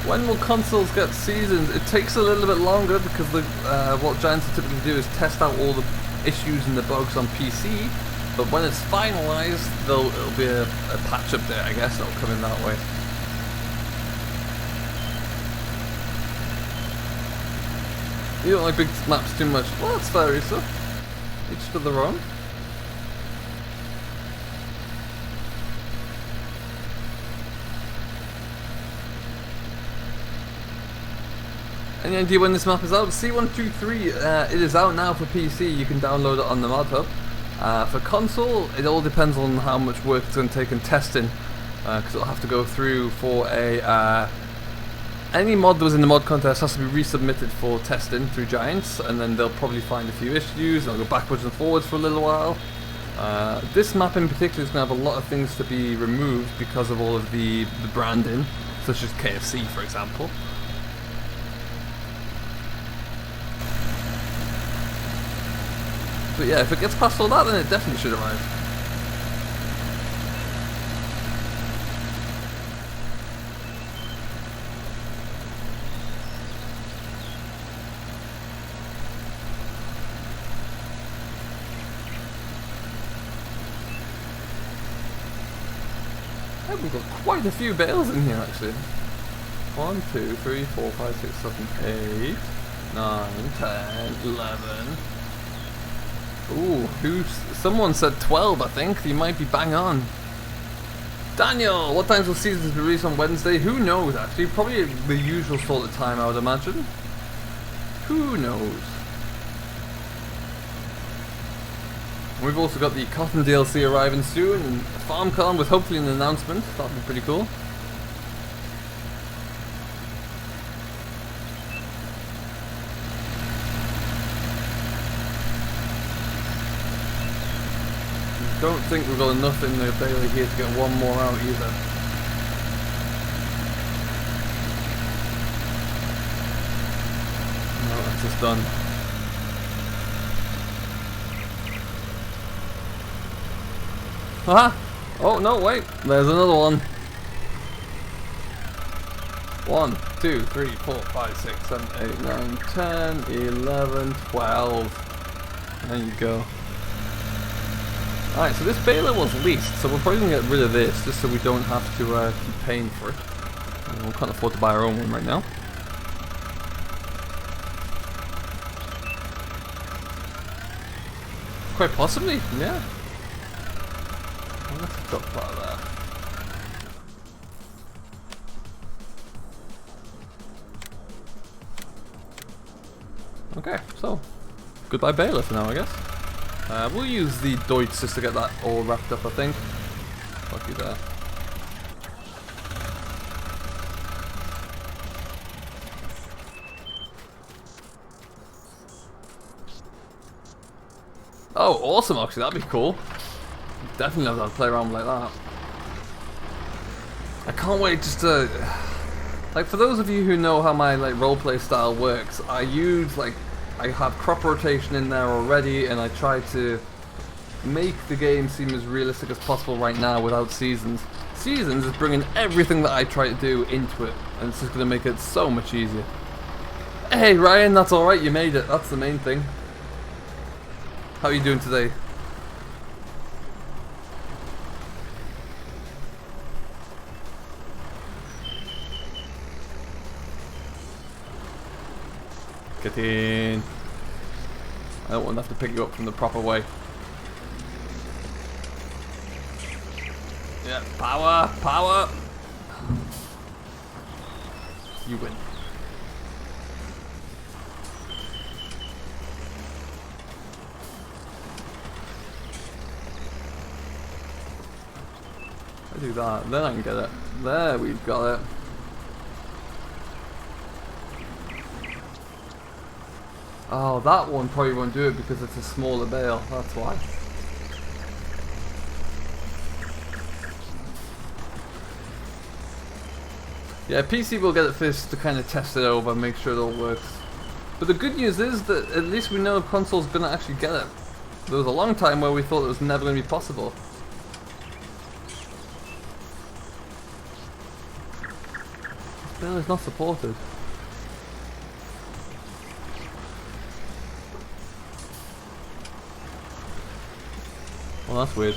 When will consoles get seasons? It takes a little bit longer because what Giants typically do is test out all the issues and the bugs on PC, but when it's finalized, it'll be a patch update, I guess. It'll come in that way. You don't like big maps too much. Well, that's fair, Issa. Each to their own. Any idea when this map is out? C123, it is out now for PC. You can download it on the mod hub. For console, it all depends on how much work it's going to take in testing, because it'll have to go through for a... any mod that was in the mod contest has to be resubmitted for testing through Giants, and then they'll probably find a few issues. They'll go backwards and forwards for a little while. This map in particular is going to have a lot of things to be removed because of all of the branding, such as KFC, for example. But yeah, if it gets past all that, then it definitely should arrive. Yeah, we've got quite a few bales in here actually. 1, 2, 3, 4, 5, 6, 7, 8, 9, 10, 11. Ooh, someone said 12, I think. You might be bang on. Daniel, what times will seasons be released on Wednesday? Who knows, actually. Probably the usual sort of time, I would imagine. Who knows? We've also got the Cotton DLC arriving soon, and FarmCon with hopefully an announcement. That'd be pretty cool. Don't think we've got enough in the Bailey here to get one more out either. No, that's just done. Haha! Oh no, wait, there's another one. 1, 2, 3, 4, 5, 6, 7, 8, 9, 10, 11, 12. There you go. Alright, so this baler was leased, so we're probably going to get rid of this, just so we don't have to keep paying for it. And we can't afford to buy our own one right now. Quite possibly, yeah. Let's drop part of that. Okay, so goodbye baler for now, I guess. We'll use the Deutz just to get that all wrapped up, I think. Lucky there. Oh, awesome, actually, that'd be cool. Definitely love to play around like that. I can't wait just to... Like, for those of you who know how my roleplay style works, I use I have crop rotation in there already, and I try to make the game seem as realistic as possible right now without seasons. Seasons is bringing everything that I try to do into it, and it's just going to make it so much easier. Hey Ryan, that's alright, you made it, that's the main thing. How are you doing today? Get in. I don't want to have to pick you up from the proper way. Yeah, power, power. You win. I do that, then I can get it. There, we've got it. Oh, that one probably won't do it because it's a smaller bale, that's why. Yeah, PC will get it first to kind of test it over and make sure it all works. But the good news is that at least we know the console's gonna actually get it. There was a long time where we thought it was never gonna be possible. This bale is not supported. Well, that's weird.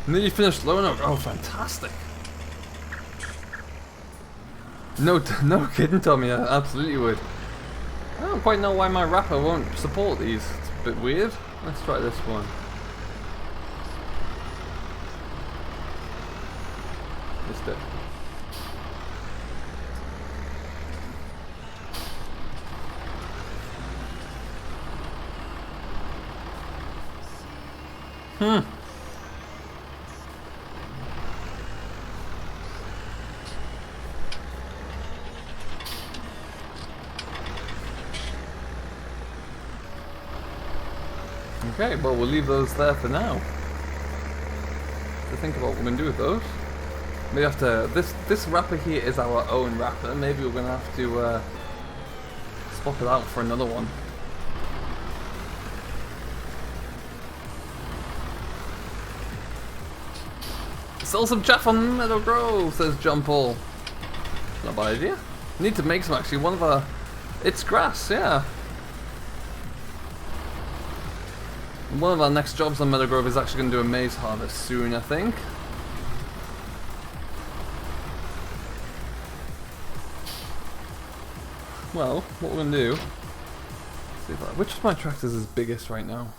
Nearly finished low note. Oh, fantastic! No, no kidding, Tommy. I absolutely would. I don't quite know why my wrapper won't support these. It's a bit weird. Let's try this one. Missed it. Okay, well we'll leave those there for now. To think about what we're gonna do with those. Maybe have to. This wrapper here is our own wrapper. Maybe we're gonna have to swap it out for another one. Sell some chaff on Meadow Grove, says John Paul. Not a bad idea. Need to make some actually. One of our. It's grass, yeah. One of our next jobs on Meadow Grove is actually going to do a maize harvest soon, I think. Well, what we're going to do... See if which of my tractors is biggest right now?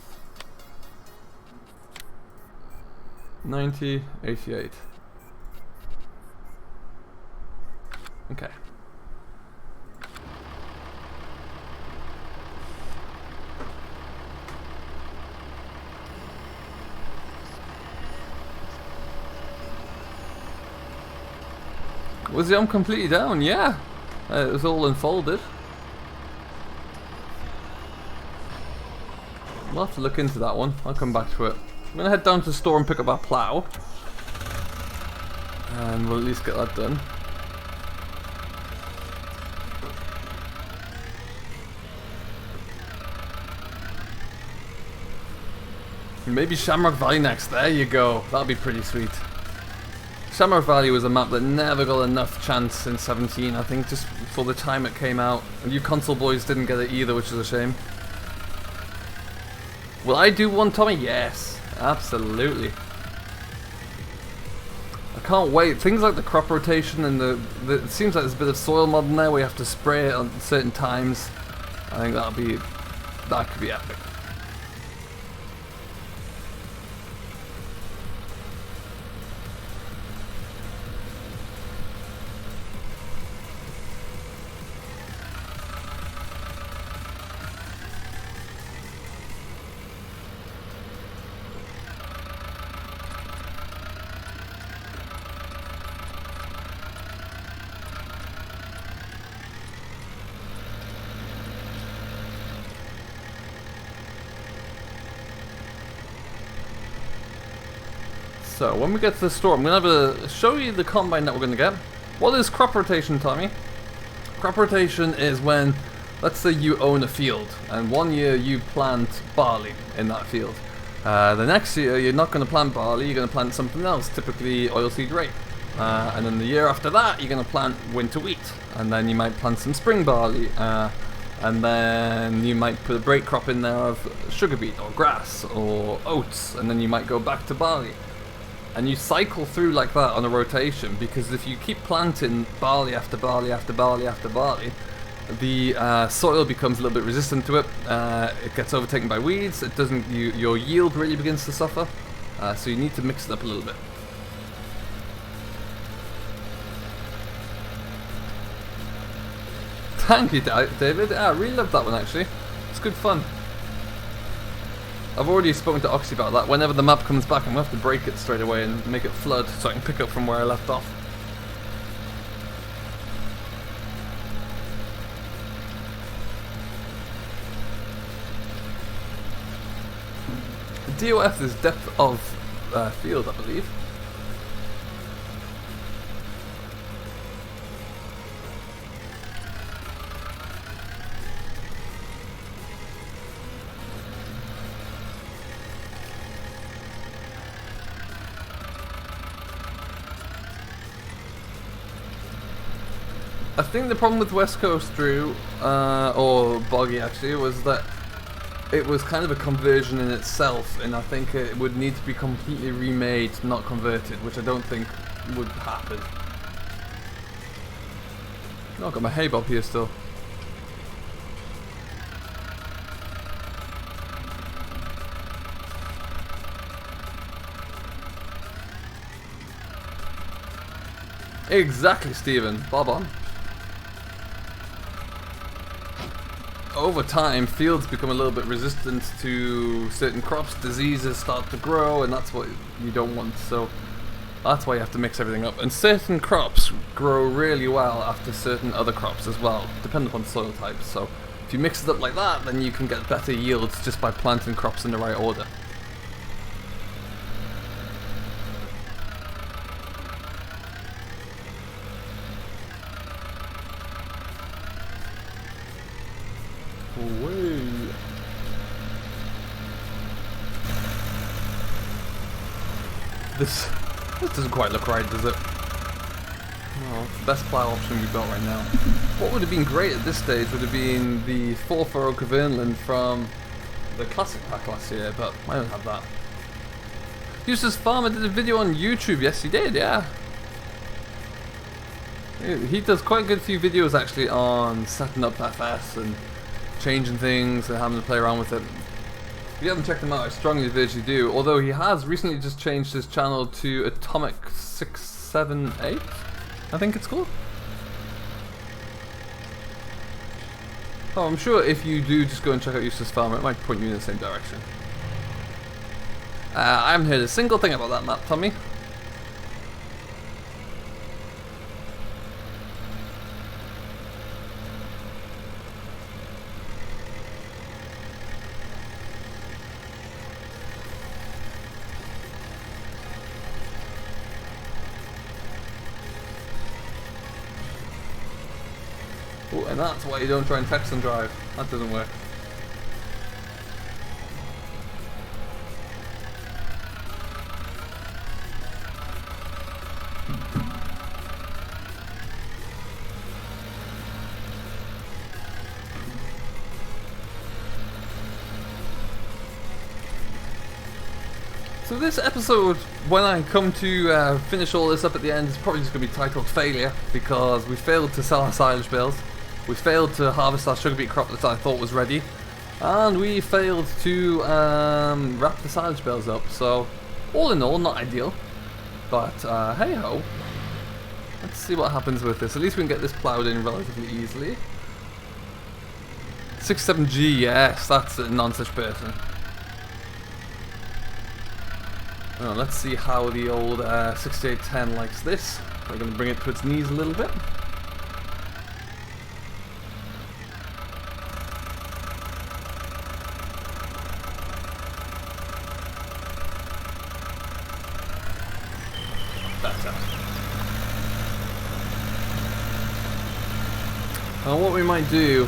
90, 88. Okay. Was the arm completely down? Yeah. It was all unfolded. We'll have to look into that one. I'll come back to it. I'm going to head down to the store and pick up our plough. And we'll at least get that done. Maybe Shamrock Valley next. There you go. That'll be pretty sweet. Shamrock Valley was a map that never got enough chance in 17, I think, just for the time it came out. And you console boys didn't get it either, which is a shame. Will I do one, Tommy? Yes, absolutely. I can't wait. Things like the crop rotation and it seems like there's a bit of soil mod in there where you have to spray it at certain times. I think that could be epic. So when we get to the store, I'm going to show you the combine that we're going to get. What is crop rotation, Tommy? Crop rotation is when, let's say you own a field, and one year you plant barley in that field. The next year you're not going to plant barley, you're going to plant something else, typically oilseed rape. And then the year after that you're going to plant winter wheat, and then you might plant some spring barley, and then you might put a break crop in there of sugar beet or grass or oats, and then you might go back to barley. And you cycle through like that on a rotation, because if you keep planting barley after barley after barley after barley, the soil becomes a little bit resistant to it. It gets overtaken by weeds. It doesn't. Your yield really begins to suffer. So you need to mix it up a little bit. Thank you, David. I really loved that one actually. It's good fun. I've already spoken to Oxy about that. Whenever the map comes back, I'm going to have to break it straight away and make it flood so I can pick up from where I left off. The DOF is depth of field, I believe. I think the problem with West Coast Drew, or Boggy actually, was that it was kind of a conversion in itself, and I think it would need to be completely remade, not converted, which I don't think would happen. Oh, I've got my hay bob here still. Exactly, Stephen. Bob on. Over time, fields become a little bit resistant to certain crops, diseases start to grow, and that's what you don't want, so that's why you have to mix everything up. And certain crops grow really well after certain other crops as well, depending upon soil types. So if you mix it up like that, then you can get better yields just by planting crops in the right order. This doesn't quite look right, does it? Well, it's the best plough option we've got right now. What would have been great at this stage would have been the 4-furrow Cavernland from the Classic Pack last year, but I don't have that. Useless Farmer did a video on YouTube. Yes, he did, yeah. He does quite a good few videos actually on setting up FS and changing things and having to play around with it. If you haven't checked him out, I strongly urge you do. Although he has recently just changed his channel to Atomic 678, I think it's called. Oh, I'm sure if you do just go and check out Useless Farmer, it might point you in the same direction. I haven't heard a single thing about that map, Tommy. Ooh, and that's why you don't try and text and drive. That doesn't work. So this episode, when I come to finish all this up at the end, is probably just going to be titled Failure, because we failed to sell our silage bales, we failed to harvest our sugar beet crop that I thought was ready, and we failed to wrap the silage bales up. So all in all, not ideal, but hey ho. Let's see what happens with this. At least we can get this ploughed in relatively easily. 67G, yes, that's a non-such person. Oh, let's see how the old 6810 likes this. We're going to bring it to its knees a little bit. Better. And what we might do,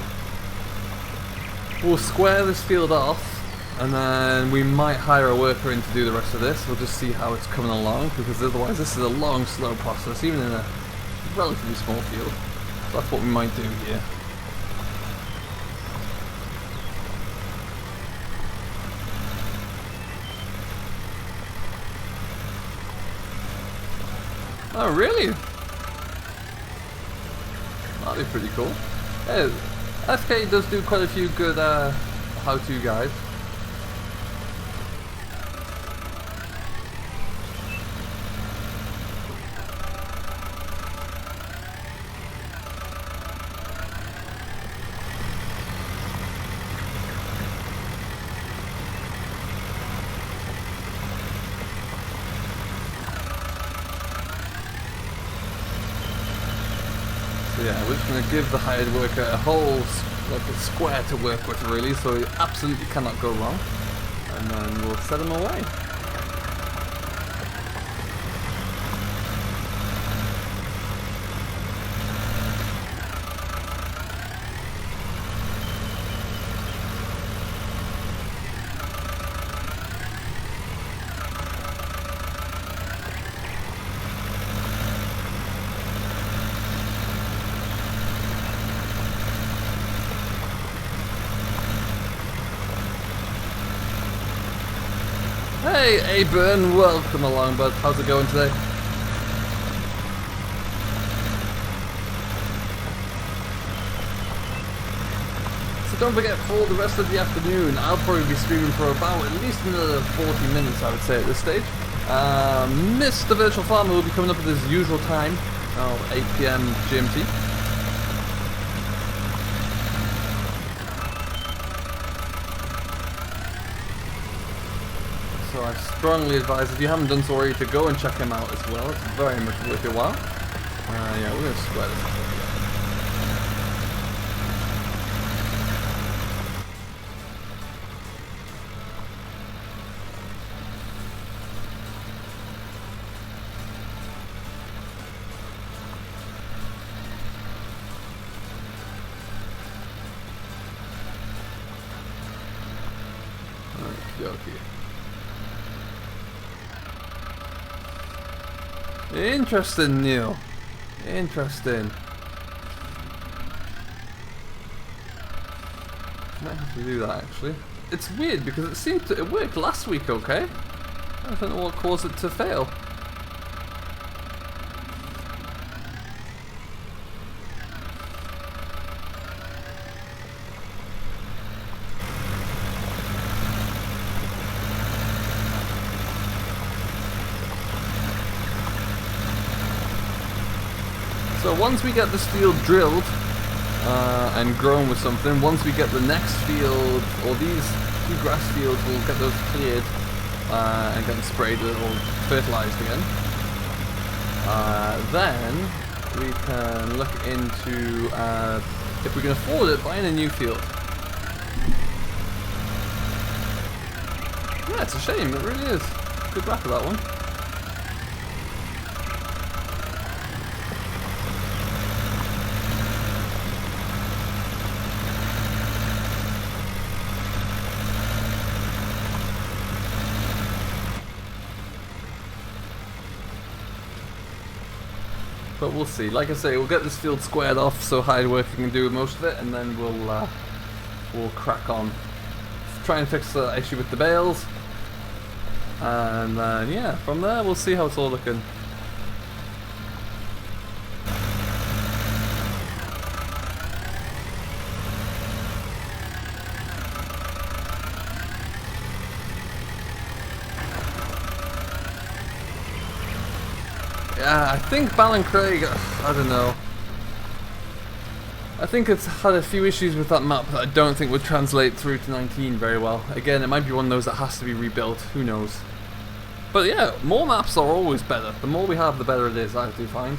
we'll square this field off, and then we might hire a worker in to do the rest of this. We'll just see how it's coming along, because otherwise this is a long, slow process, even in a relatively small field. So that's what we might do here. Oh, really? That'd be pretty cool. Yeah, FK does do quite a few good how-to guides. Yeah, we're just going to give the hired worker a whole square to work with, really, so he absolutely cannot go wrong. And then we'll set him away. Hey, Aburn, welcome along, bud. How's it going today? So don't forget, for the rest of the afternoon, I'll probably be streaming for about at least another 40 minutes, I would say, at this stage. Mr. Virtual Farmer will be coming up at his usual time, 8 PM GMT. So I strongly advise, if you haven't done so already, to go and check him out as well. It's very much worth your while. Yeah, we're going to square this up again. Okay. Interesting, Neil. Interesting. Might have to do that actually. It's weird because it seemed to it worked last week, okay? I don't know what caused it to fail. So once we get this field drilled and grown with something, once we get the next field, or these two grass fields, we'll get those cleared and get them sprayed or fertilized again. Then we can look into, if we can afford it, buying a new field. Yeah, it's a shame, it really is. Good wrap of that one. But we'll see. Like I say, we'll get this field squared off so hired worker can do most of it, and then we'll crack on. Try and fix the issue with the bales, and then yeah, from there we'll see how it's all looking. Yeah, I think Baling, I don't know. I think it's had a few issues with that map that I don't think would translate through to 19 very well. Again, it might be one of those that has to be rebuilt, who knows. But yeah, more maps are always better. The more we have, the better it is, I do find.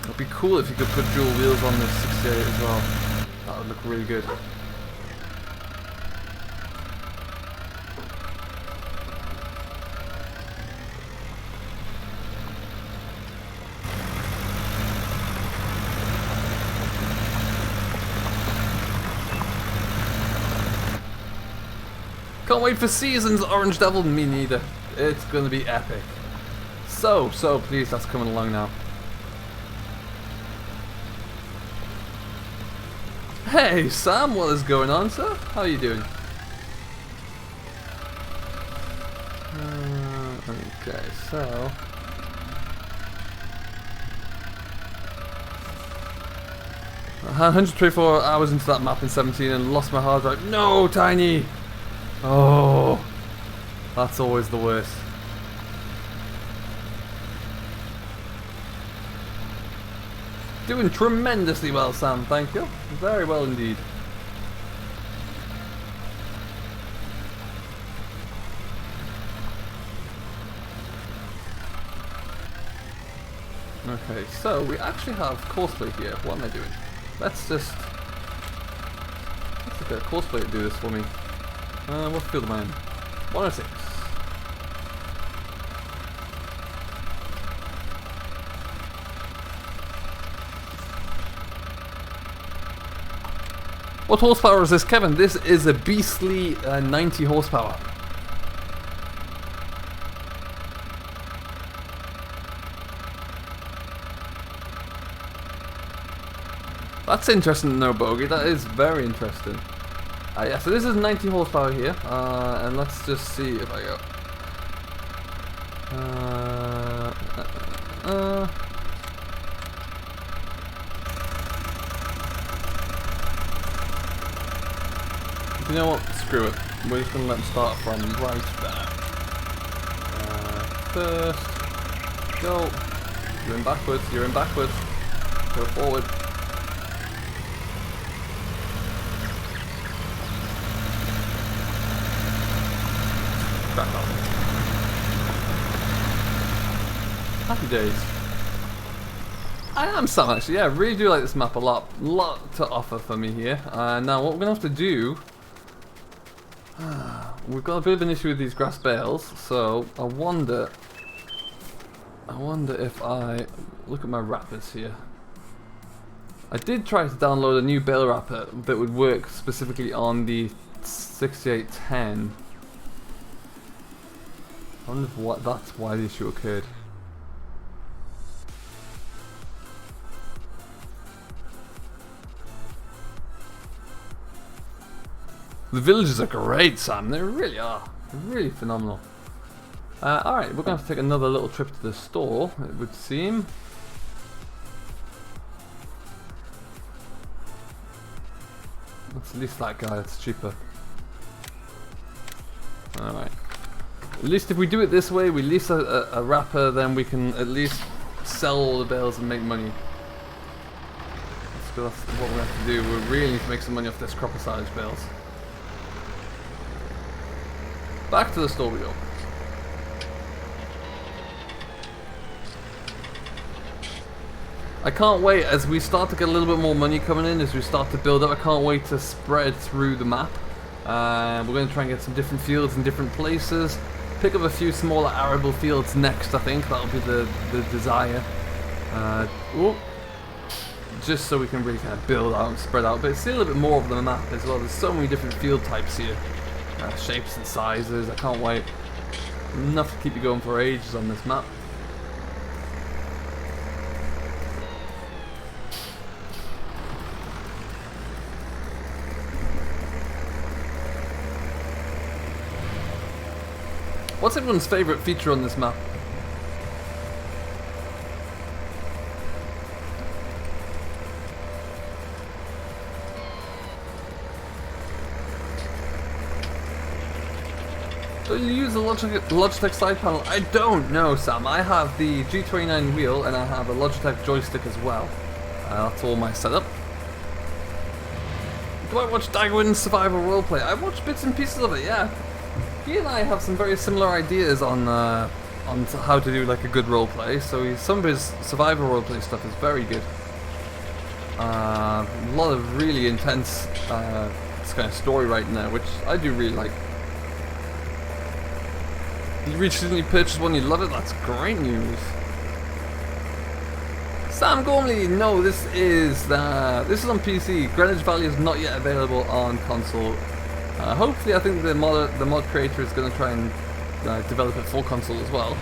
It'd be cool if you could put dual wheels on this 68 as well. That would look really good. Can't wait for Seasons Orange Devil, me neither. It's gonna be epic. So pleased that's coming along now. Hey Sam, what is going on, sir? How are you doing? Okay, so 124 hours into that map in 17 and lost my hard drive. No, Tiny! Oh, that's always the worst. Doing tremendously well, Sam, thank you. Very well indeed. Okay, so we actually have courseplay here. What am I doing? Let's look at courseplay to do this for me. What field am I in? 106. What horsepower is this, Kevin? This is a beastly 90 horsepower. That's interesting to know, Bogey. That is very interesting. Yeah, so this is 90 horsepower here, and let's just see if I go. You know what? Screw it. We're just gonna let them start from right there. First, go. You're in backwards. You're in backwards. Go forward. Crack on. Happy days. I am Sam, actually. Yeah, I really do like this map a lot. Lot to offer for me here. Now, what we're gonna have to do. We've got a bit of an issue with these grass bales, so I wonder if I look at my wrappers here. I did try to download a new bale wrapper that would work specifically on the 6810. I wonder if that's why the issue occurred. The villages are great, Sam. They really are. They're really phenomenal. Alright, we're going to have to take another little trip to the store, it would seem. Let's at least that guy, it's cheaper. Alright. At least if we do it this way, we lease a wrapper, then we can at least sell all the bales and make money. That's what we have to do. We really need to make some money off this cropper silage bales. Back to the store we go. I can't wait as we start to get a little bit more money coming in, as we start to build up. I can't wait to spread through the map. We're going to try and get some different fields in different places. Pick up a few smaller arable fields next, I think. That'll be the desire. Just so we can really kind of build out and spread out. But see a little bit more of the map as well. There's so many different field types here. Shapes and sizes. I can't wait. Enough to keep you going for ages on this map. What's everyone's favourite feature on this map? Do you use the Logitech side panel? I don't know, Sam. I have the G29 wheel and I have a Logitech joystick as well. That's all my setup. Do I watch Dagwin's survival roleplay? I watch bits and pieces of it, yeah. He and I have some very similar ideas on how to do like a good roleplay. So some of his survival roleplay stuff is very good. A lot of really intense this kind of story right now, which I do really like. You recently purchased one, you love it? That's great news. Sam Gormley, no, this is on PC. Greenwich Valley is not yet available on console. Hopefully, I think the mod creator is going to try and develop it full console as well.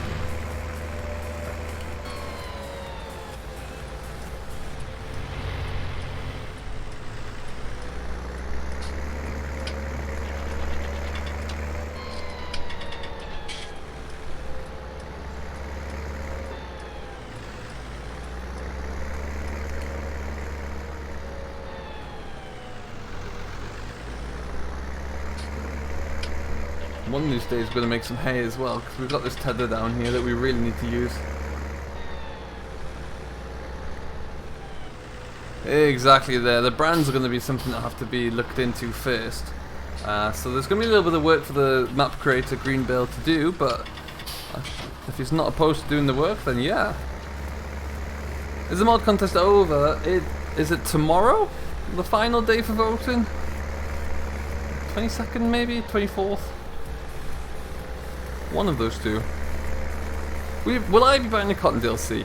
one of these days we're going to make some hay as well, because we've got this tether down here that we really need to use. Exactly there. The brands are going to be something that have to be looked into first. So there's going to be a little bit of work for the map creator Bale to do, but if he's not opposed to doing the work, then yeah. Is the mod contest over? Is it tomorrow? The final day for voting? 22nd maybe? 24th? One of those two. Will I be buying the Cotton DLC?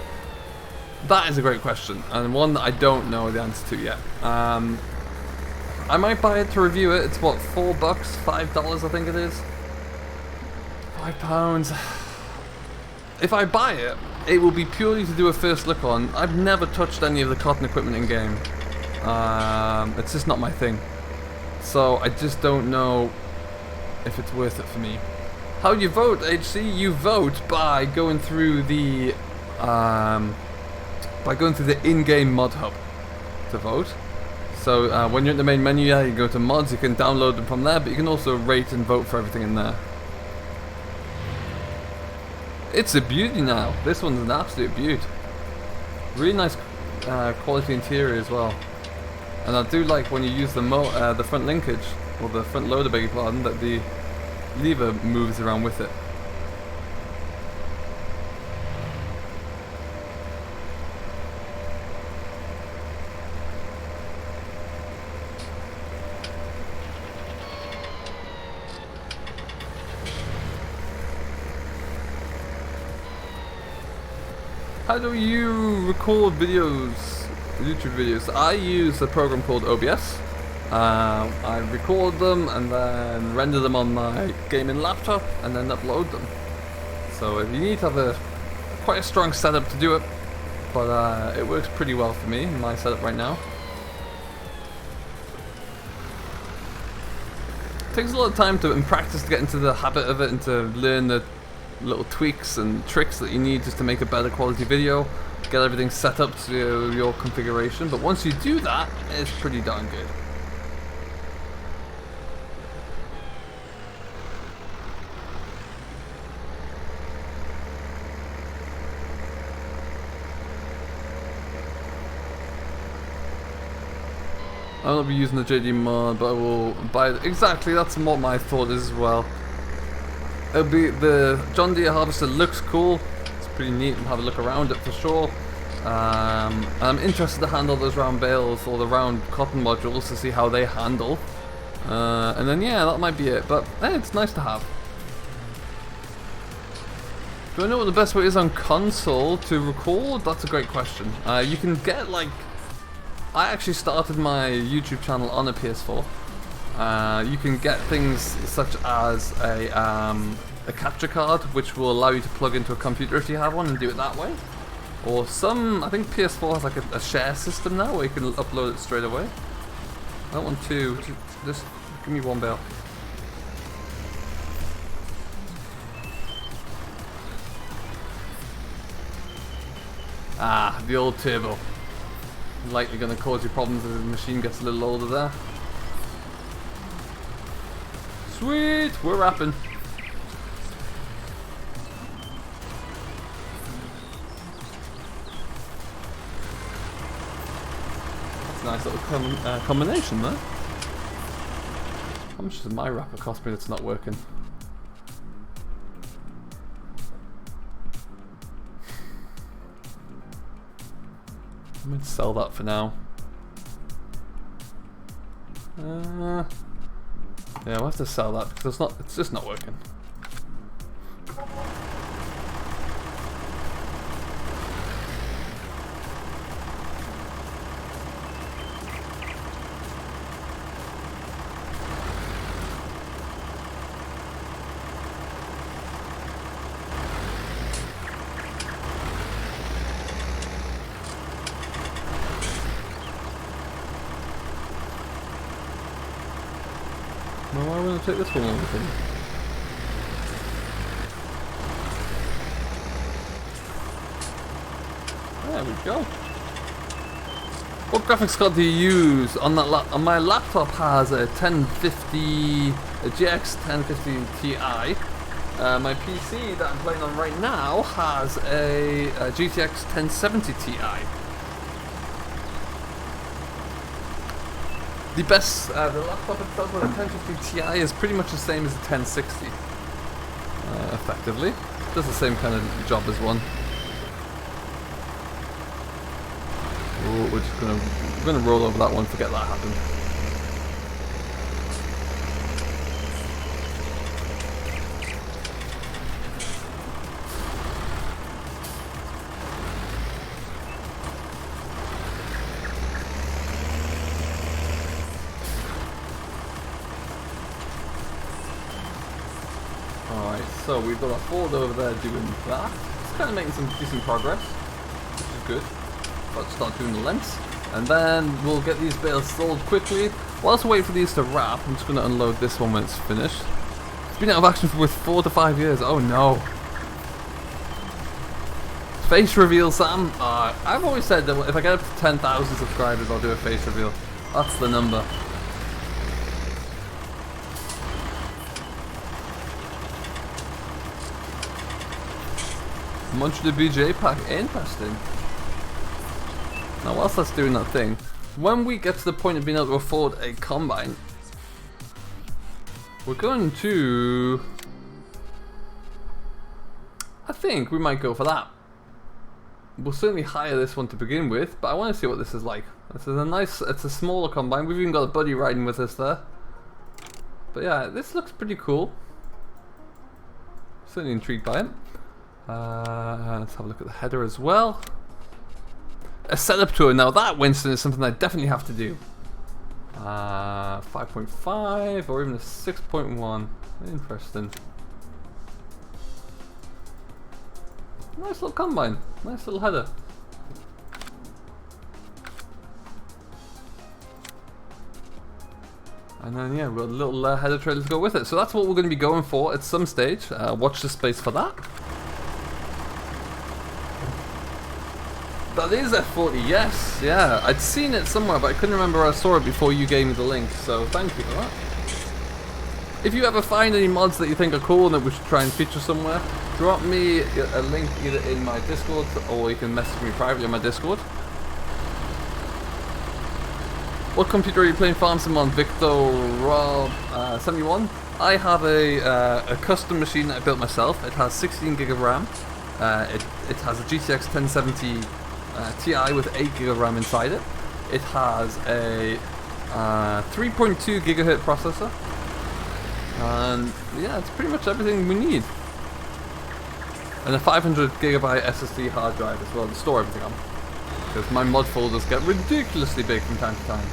That is a great question, and one that I don't know the answer to yet. I might buy it to review it. It's what, $4, $5 I think it is? £5. If I buy it, it will be purely to do a first look on. I've never touched any of the Cotton equipment in game. It's just not my thing. So I just don't know if it's worth it for me. How do you vote, HC? You vote by going through the in-game mod hub to vote. So when you're in the main menu, yeah, you go to mods, you can download them from there, but you can also rate and vote for everything in there. It's a beauty now. This one's an absolute beaut. Really nice quality interior as well. And I do like when you use the front linkage, or the front loader, beg your pardon, that the lever moves around with it. How do you record videos, YouTube videos? I use a program called OBS. I record them and then render them on my gaming laptop and then upload them. So you need to have quite a strong setup to do it, but it works pretty well for me in my setup right now. It takes a lot of time and practice to get into the habit of it and to learn the little tweaks and tricks that you need just to make a better quality video, get everything set up to your configuration, but once you do that, it's pretty darn good. I'll not be using the JD mod, but I will buy it. Exactly, that's what my thought is as well. It'll be the John Deere harvester looks cool. It's pretty neat and have a look around it for sure. I'm interested to handle those round bales or the round cotton modules to see how they handle. And then yeah, that might be it. But hey, it's nice to have. Do I know what the best way is on console to record? That's a great question. You can get like, I actually started my YouTube channel on a PS4. You can get things such as a capture card, which will allow you to plug into a computer if you have one and do it that way. Or I think PS4 has like a share system now where you can upload it straight away. I don't want two, just give me one bale. Ah, the old turbo. Likely going to cause you problems as the machine gets a little older there. Sweet, we're wrapping. That's a nice little combination there. How much does my wrapper cost me that's not working? I'm going to sell that for now. Yeah, we'll have to sell that because it's just not working. Well, I'm going to take this one over thing. There we go. What graphics card do you use on that on my laptop has a 1050 a GX 1050 Ti. My PC that I'm playing on right now has a GTX 1070 Ti. The best, the laptop itself with a 1050 Ti is pretty much the same as a 1060. Effectively, does the same kind of job as one. Oh, we're just gonna roll over that one. Forget that happened. Alright, so we've got a Ford over there doing that. It's kind of making some decent progress, which is good. Let's start doing the lengths, and then we'll get these bales sold quickly. Whilst we wait for these to wrap, I'm just going to unload this one when it's finished. It's been out of action for 4 to 5 years. Oh no. Face reveal, Sam. I've always said that if I get up to 10,000 subscribers, I'll do a face reveal. That's the number. Munch the BJ pack, interesting. Now whilst that's doing that thing, when we get to the point of being able to afford a combine, we're going to... I think we might go for that. We'll certainly hire this one to begin with, but I want to see what this is like. This is a nice, it's a smaller combine. We've even got a buddy riding with us there. But yeah, this looks pretty cool. Certainly intrigued by it. Let's have a look at the header as well. A setup tour. Now that, Winston, is something I definitely have to do. 5.5 or even a 6.1. Interesting. Nice little combine. Nice little header. And then yeah, we've got a little header trailer to go with it. So that's what we're going to be going for at some stage. Watch the space for that. That is F40, yes, yeah. I'd seen it somewhere, but I couldn't remember where I saw it before you gave me the link, so thank you for that. If you ever find any mods that you think are cool and that we should try and feature somewhere, drop me a link either in my Discord, or you can message me privately on my Discord. What computer are you playing Farm Sim on? Victor Rob 71. I have a custom machine that I built myself. It has 16 gig of RAM. It has a GTX 1070 Ti with 8 gig of RAM inside it. It has a 3.2 gigahertz processor, and yeah, it's pretty much everything we need. And a 500 gigabyte SSD hard drive as well to store everything on, because my mod folders get ridiculously big from time to time.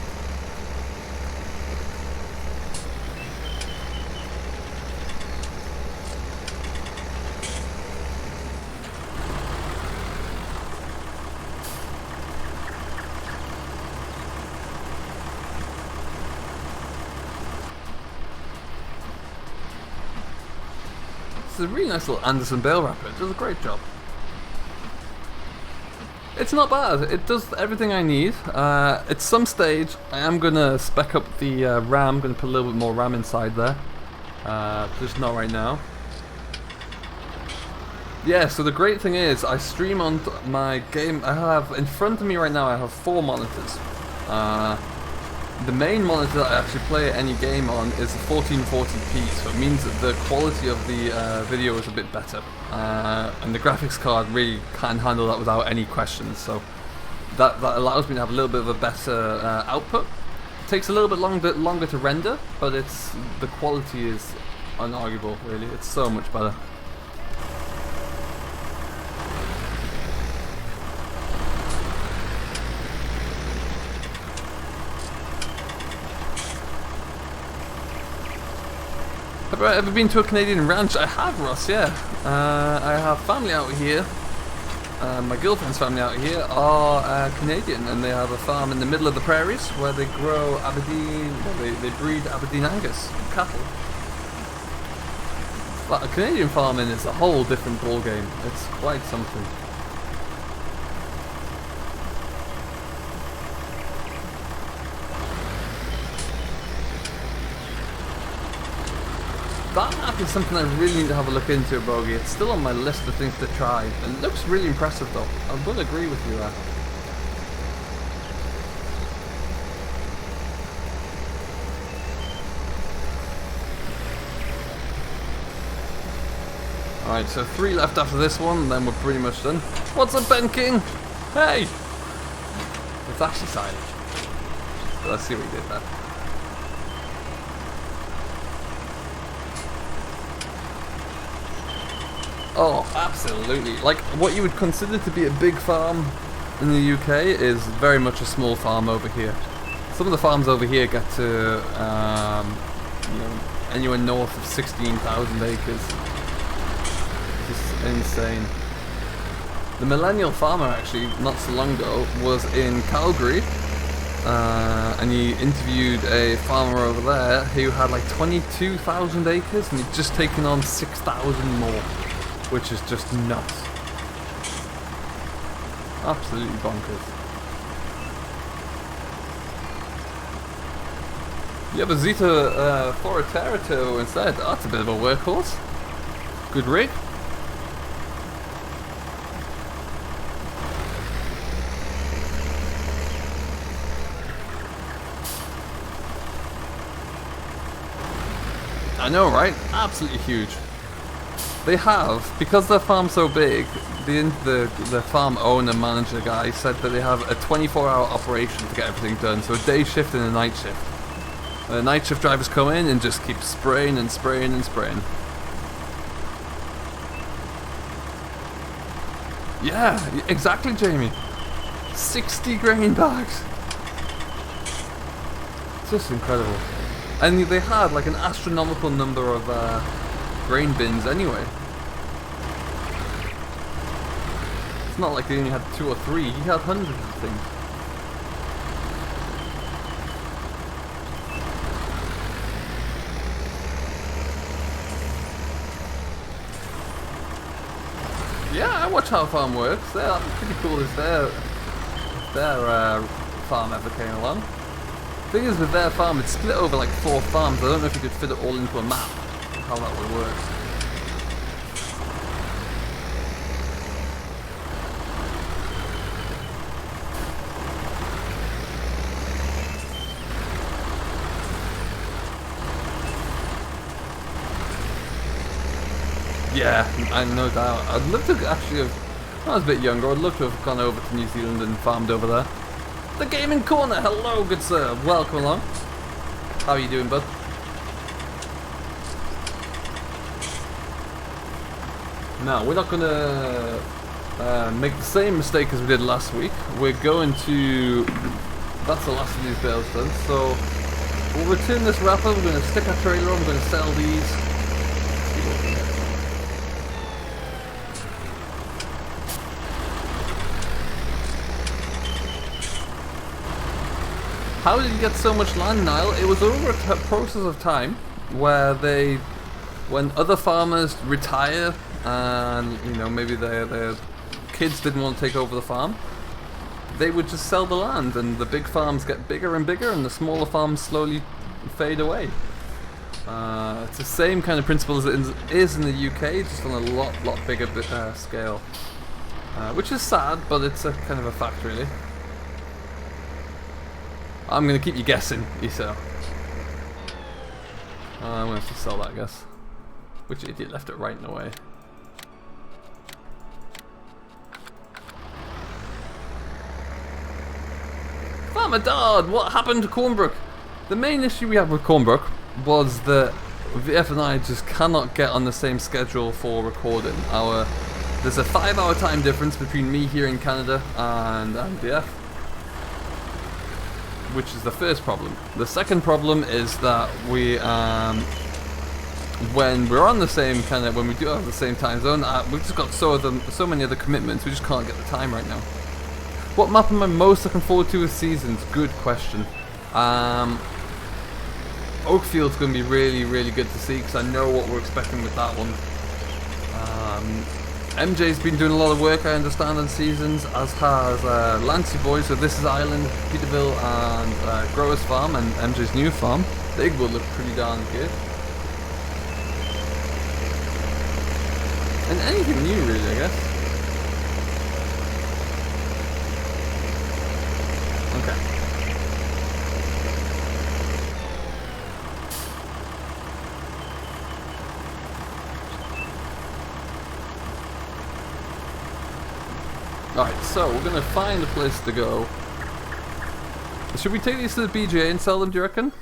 It's a really nice little Anderson Bale wrapper. It does a great job. It's not bad. It does everything I need. At some stage, I am going to spec up the RAM. I'm going to put a little bit more RAM inside there. Just not right now. Yeah, so the great thing is, I stream on my game. I have, in front of me right now, I have 4 monitors. The main monitor that I actually play any game on is a 1440p, so it means that the quality of the video is a bit better. And the graphics card really can handle that without any questions, so that allows me to have a little bit of a better output. It takes a little bit longer to render, but the quality is unarguable, really. It's so much better. Have I ever been to a Canadian ranch? I have, Ross, yeah. I have family out here. My girlfriend's family out here are Canadian, and they have a farm in the middle of the prairies where they grow Aberdeen, they breed Aberdeen Angus cattle. But a Canadian farming is a whole different ball game. It's quite something. definitely something I really need to have a look into, Bogey. It's still on my list of things to try. It looks really impressive though. I will agree with you there. Alright, so 3 left after this one, and then we're pretty much done. What's up, Ben King? Hey! It's actually silent. So let's see what he did there. Oh, absolutely. Like, what you would consider to be a big farm in the UK is very much a small farm over here. Some of the farms over here get to, you know, anywhere north of 16,000 acres. Just insane. The millennial farmer, actually, not so long ago, was in Calgary, and he interviewed a farmer over there who had like 22,000 acres, and he'd just taken on 6,000 more, which is just nuts. Absolutely bonkers. You have a Zeta Foraterito instead. Oh, that's a bit of a workhorse. Good rig. I know, right? Absolutely huge. They have, because their farm's so big, the farm owner manager guy said that they have a 24-hour operation to get everything done. So a day shift and a night shift. The night shift drivers come in and just keep spraying and spraying and spraying. Yeah, exactly, Jamie. 60 grain bags. It's just incredible. And they had like an astronomical number of grain bins anyway. It's not like they only had 2 or 3, he had hundreds of things. Yeah, I watch how a farm works. They're pretty cool as their farm ever came along. The thing is, with their farm, it's split over like 4 farms. I don't know if you could fit it all into a map, how that would work. Yeah, I no doubt. I'd love to actually have, when I was a bit younger, I'd love to have gone over to New Zealand and farmed over there. The Gaming Corner, hello good sir, welcome along. How are you doing, bud? Now, we're not gonna make the same mistake as we did last week. We're going to, that's the last of these bales done, so we'll return this wrapper, we're going to stick our trailer on, we're going to sell these. How did you get so much land, Niall? It was over a process of time where when other farmers retire and, you know, maybe their kids didn't want to take over the farm, they would just sell the land, and the big farms get bigger and bigger and the smaller farms slowly fade away. It's the same kind of principle as it is in the UK, just on a lot bigger scale. Which is sad, but it's a kind of a fact, really. I'm going to keep you guessing, Iso. I'm going to have to sell that, I guess. Which idiot left it right in the way? Farmer Dodd, what happened to Cornbrook? The main issue we had with Cornbrook was that VF and I just cannot get on the same schedule for recording. There's a 5-hour time difference between me here in Canada and VF. Which is the first problem. The second problem is that we, when we're on the same when we do have the same time zone, we've just got so many other commitments, we just can't get the time right now. What map am I most looking forward to this season? Good question. Oakfield's going to be really good to see, because I know what we're expecting with that one. MJ's been doing a lot of work, I understand, on seasons, as has Lancey Boys, so This Is Island, Peterville, and Growers Farm, and MJ's new farm. They will look pretty darn good. And anything new, really, I guess. Okay. Alright, so we're gonna find a place to go. Should we take these to the BJ and sell them, do you reckon?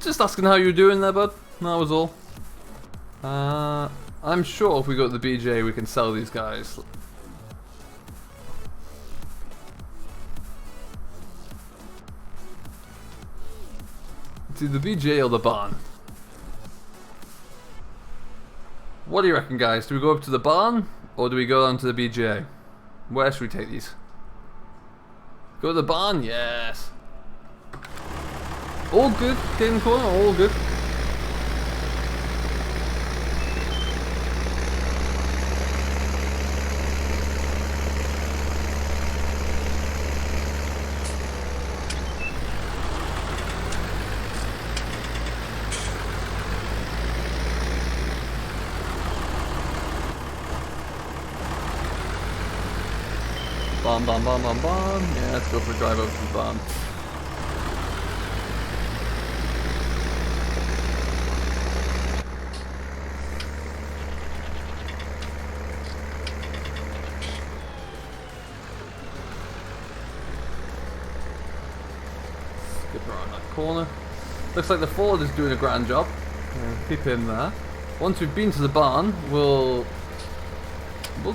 Just asking how you're doing there, bud. That was all. I'm sure if we go to the BJ we can sell these guys. To the BJ or the barn? What do you reckon, guys? Do we go up to the barn or do we go down to the BJ? Where should we take these? Go to the barn? Yes. All good, game corner, all good. Bomb, bomb, bomb, bomb, bomb. Yeah, let's go for a drive over to the barn. Skip around that corner. Looks like the Ford is doing a grand job. Keep him there. Once we've been to the barn, we'll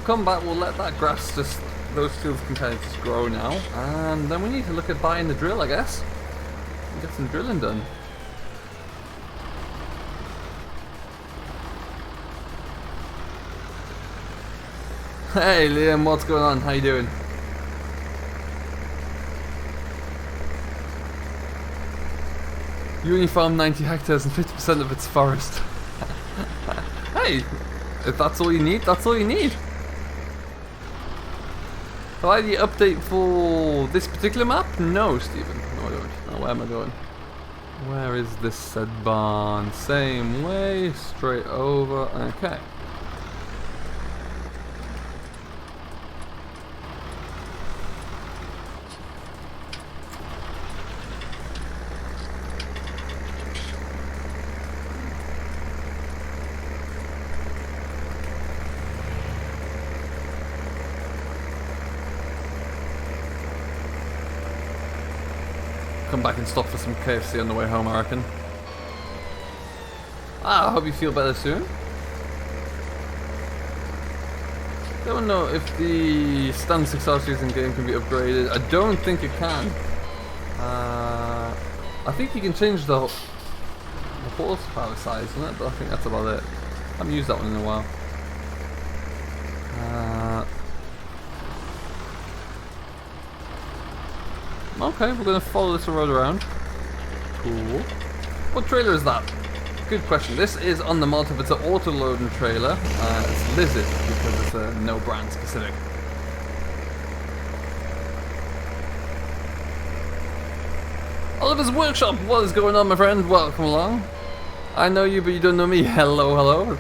come back, we'll let that grass just, those fields can kind of just grow now. And then we need to look at buying the drill, I guess. And get some drilling done. Hey Liam, what's going on? How you doing? You only farm 90 hectares and 50% of it's forest. Hey, if that's all you need, that's all you need. Have I the update for this particular map? No, Stephen. No, I don't. Now, where am I going? Where is this said barn? Same way, straight over. Okay. Come back and stop for some KFC on the way home, I reckon. I hope you feel better soon. Don't know if the stand 6 RCs in game can be upgraded. I don't think it can. I think you can change the horsepower size, isn't it? But I think that's about it. I haven't used that one in a while. Okay, we're going to follow this road around. Cool. What trailer is that? Good question. This is on the Malta, it's an auto-loading trailer. It's Lizard because it's a no brand specific. Oliver's Workshop, what is going on, my friend? Welcome along. I know you, but you don't know me. Hello, hello.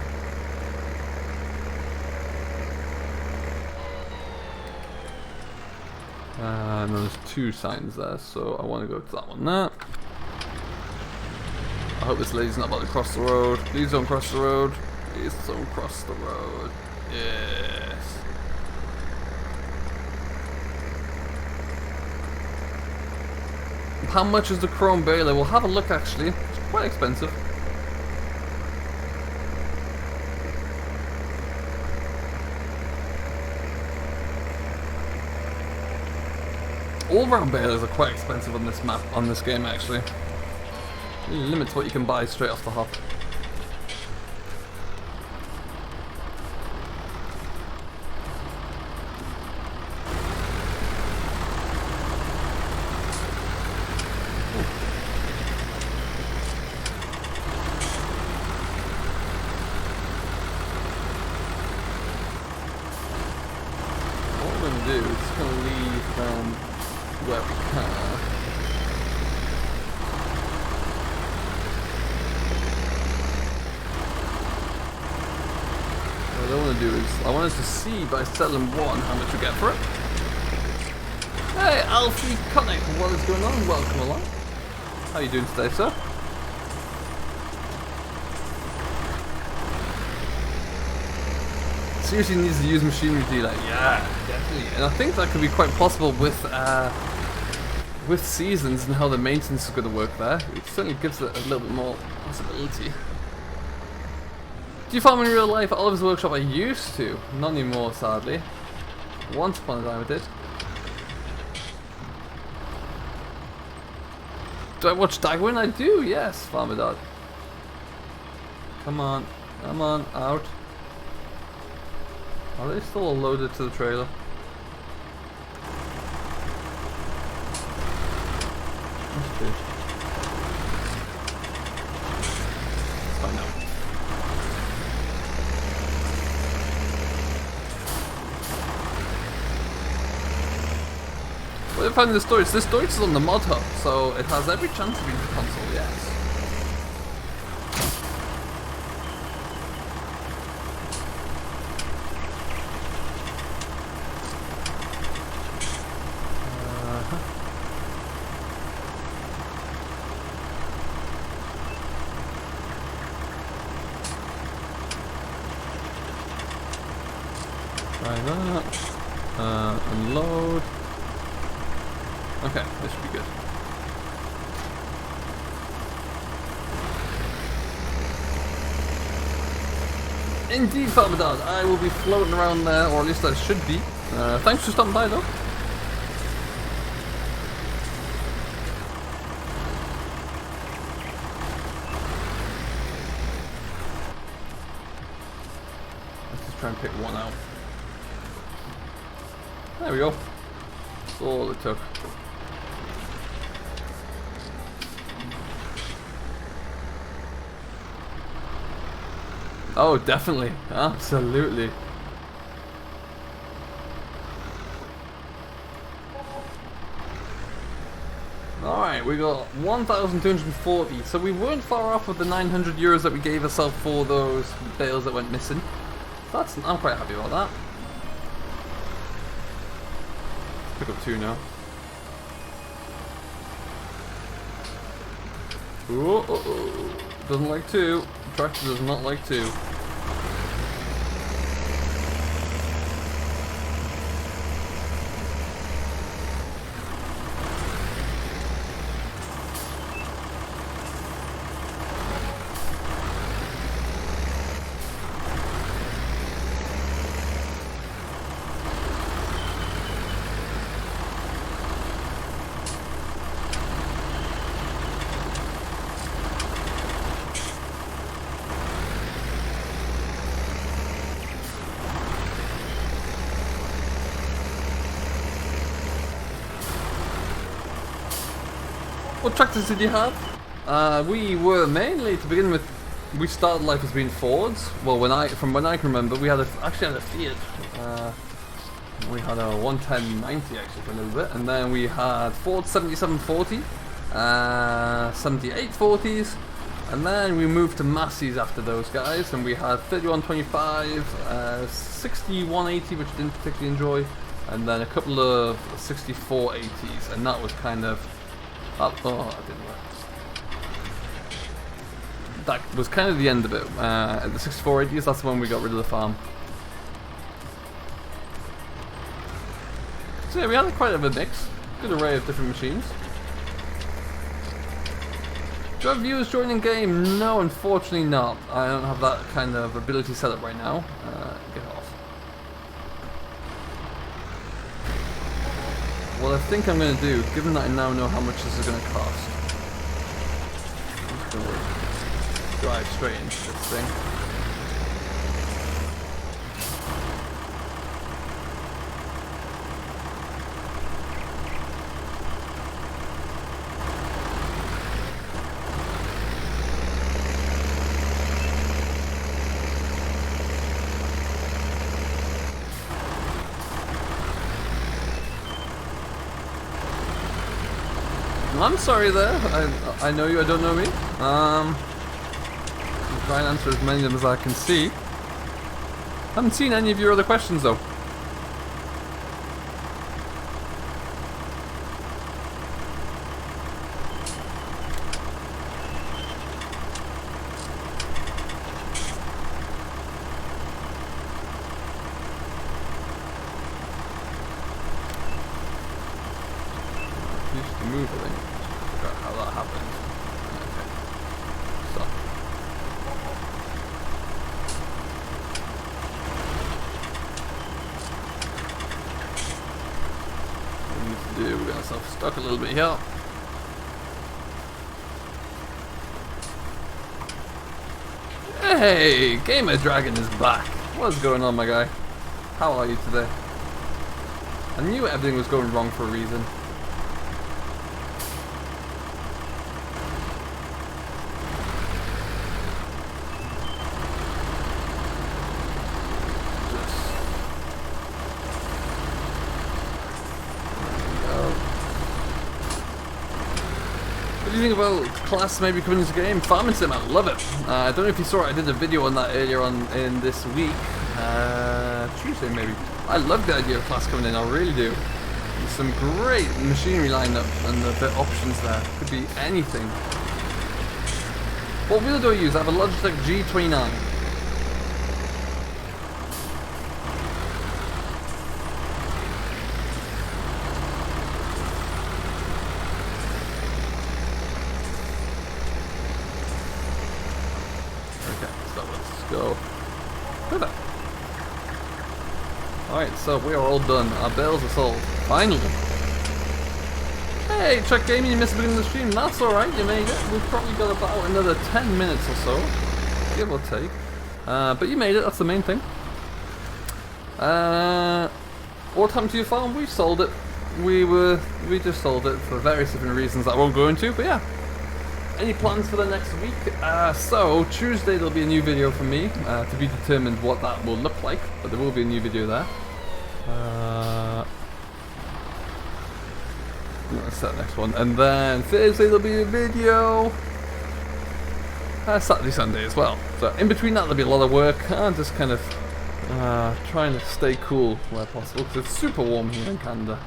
And there's 2 signs there, so I want to go to that one there. I hope this lady's not about to cross the road. Please don't cross the road. Please don't cross the road. Yes. How much is the chrome Bale? We'll have a look actually. It's quite expensive. All round balers are quite expensive on this map, on this game actually. It limits what you can buy straight off the hop. What we're going to do is just going to leave where we can. do is I wanted to see by selling one how much we get for it. Hey, Alfie Connick, what is going on? Welcome along. How are you doing today, sir? Seriously needs to use machinery dealer. Yeah, definitely. And I think that could be quite possible with seasons and how the maintenance is going to work there. It certainly gives it a little bit more possibility. Do you farm in real life? At Oliver's Workshop I used to. Not anymore, sadly. Once upon a time I did. Do I watch Dagwin? I do, yes, Farmer Dad. Come on, out. Are they still loaded to the trailer? Must be. Let's find out. What I found in the storage? This storage is on the mod hub, so it has every chance of being the console, yes. Try that. Unload. Okay, this should be good. Indeed, Farmer Dad, I will be floating around there, or at least I should be. Thanks for stopping by, though. Let's just try and pick one out. There we go. That's all it took. Oh, definitely. Absolutely. Alright, we got 1,240. So we weren't far off with the 900 euros that we gave ourselves for those bales that went missing. I'm quite happy about that. Pick up two now. Oh. Doesn't like two. Tractor does not like two. What tractors did you have? We were mainly, to begin with, we started life as being Fords. Well, from when I can remember, we actually had a Fiat. We had a 11090 actually for a little bit, and then we had Ford 7740, 7840s, and then we moved to Massey's after those guys, and we had 3125, 6180, which I didn't particularly enjoy, and then a couple of 6480s, and that was kind of. Oh, that didn't work. That was kind of the end of it. The 6480s, that's the one we got rid of the farm. So yeah, we had quite a bit of a mix. Good array of different machines. Do I have viewers joining game? No, unfortunately not. I don't have that kind of ability set up right now. Get off. What I think I'm going to do, given that I now know how much this is going to cost, I'm just going to drive straight into this thing. I'm sorry there, I know you, I don't know me. I'll try and answer as many of them as I can see. Haven't seen any of your other questions though. Used to move, I think. Figure out how that happens. Okay. Stop. What we need to do, we're gonna self-stuck a little bit here. Hey, Gamer Dragon is back. What's going on, my guy? How are you today? I knew everything was going wrong for a reason. What do you think about class maybe coming into the game? Farming Sim, I love it. I don't know if you saw it, I did a video on that earlier on in this week. Tuesday maybe. I love the idea of class coming in, I really do. There's some great machinery lineup and the options there. Could be anything. What wheel do I use? I have a Logitech G29. Go. Perfect. Alright, so we are all done. Our bales are sold. Finally. Hey, Chuck Gaming, you missed the beginning of the stream. That's alright, you made it. We've probably got about another 10 minutes or so, give or take. But you made it, that's the main thing. What happened to your farm? We sold it. We just sold it for various different reasons that I won't go into, but yeah. Any plans for the next week? So Tuesday there'll be a new video from me, to be determined what that will look like, but there will be a new video there. That's that next one, and then Thursday there'll be a video. Saturday, Sunday as well. So in between that there'll be a lot of work. I'm just kind of trying to stay cool where possible because it's super warm here in Canada.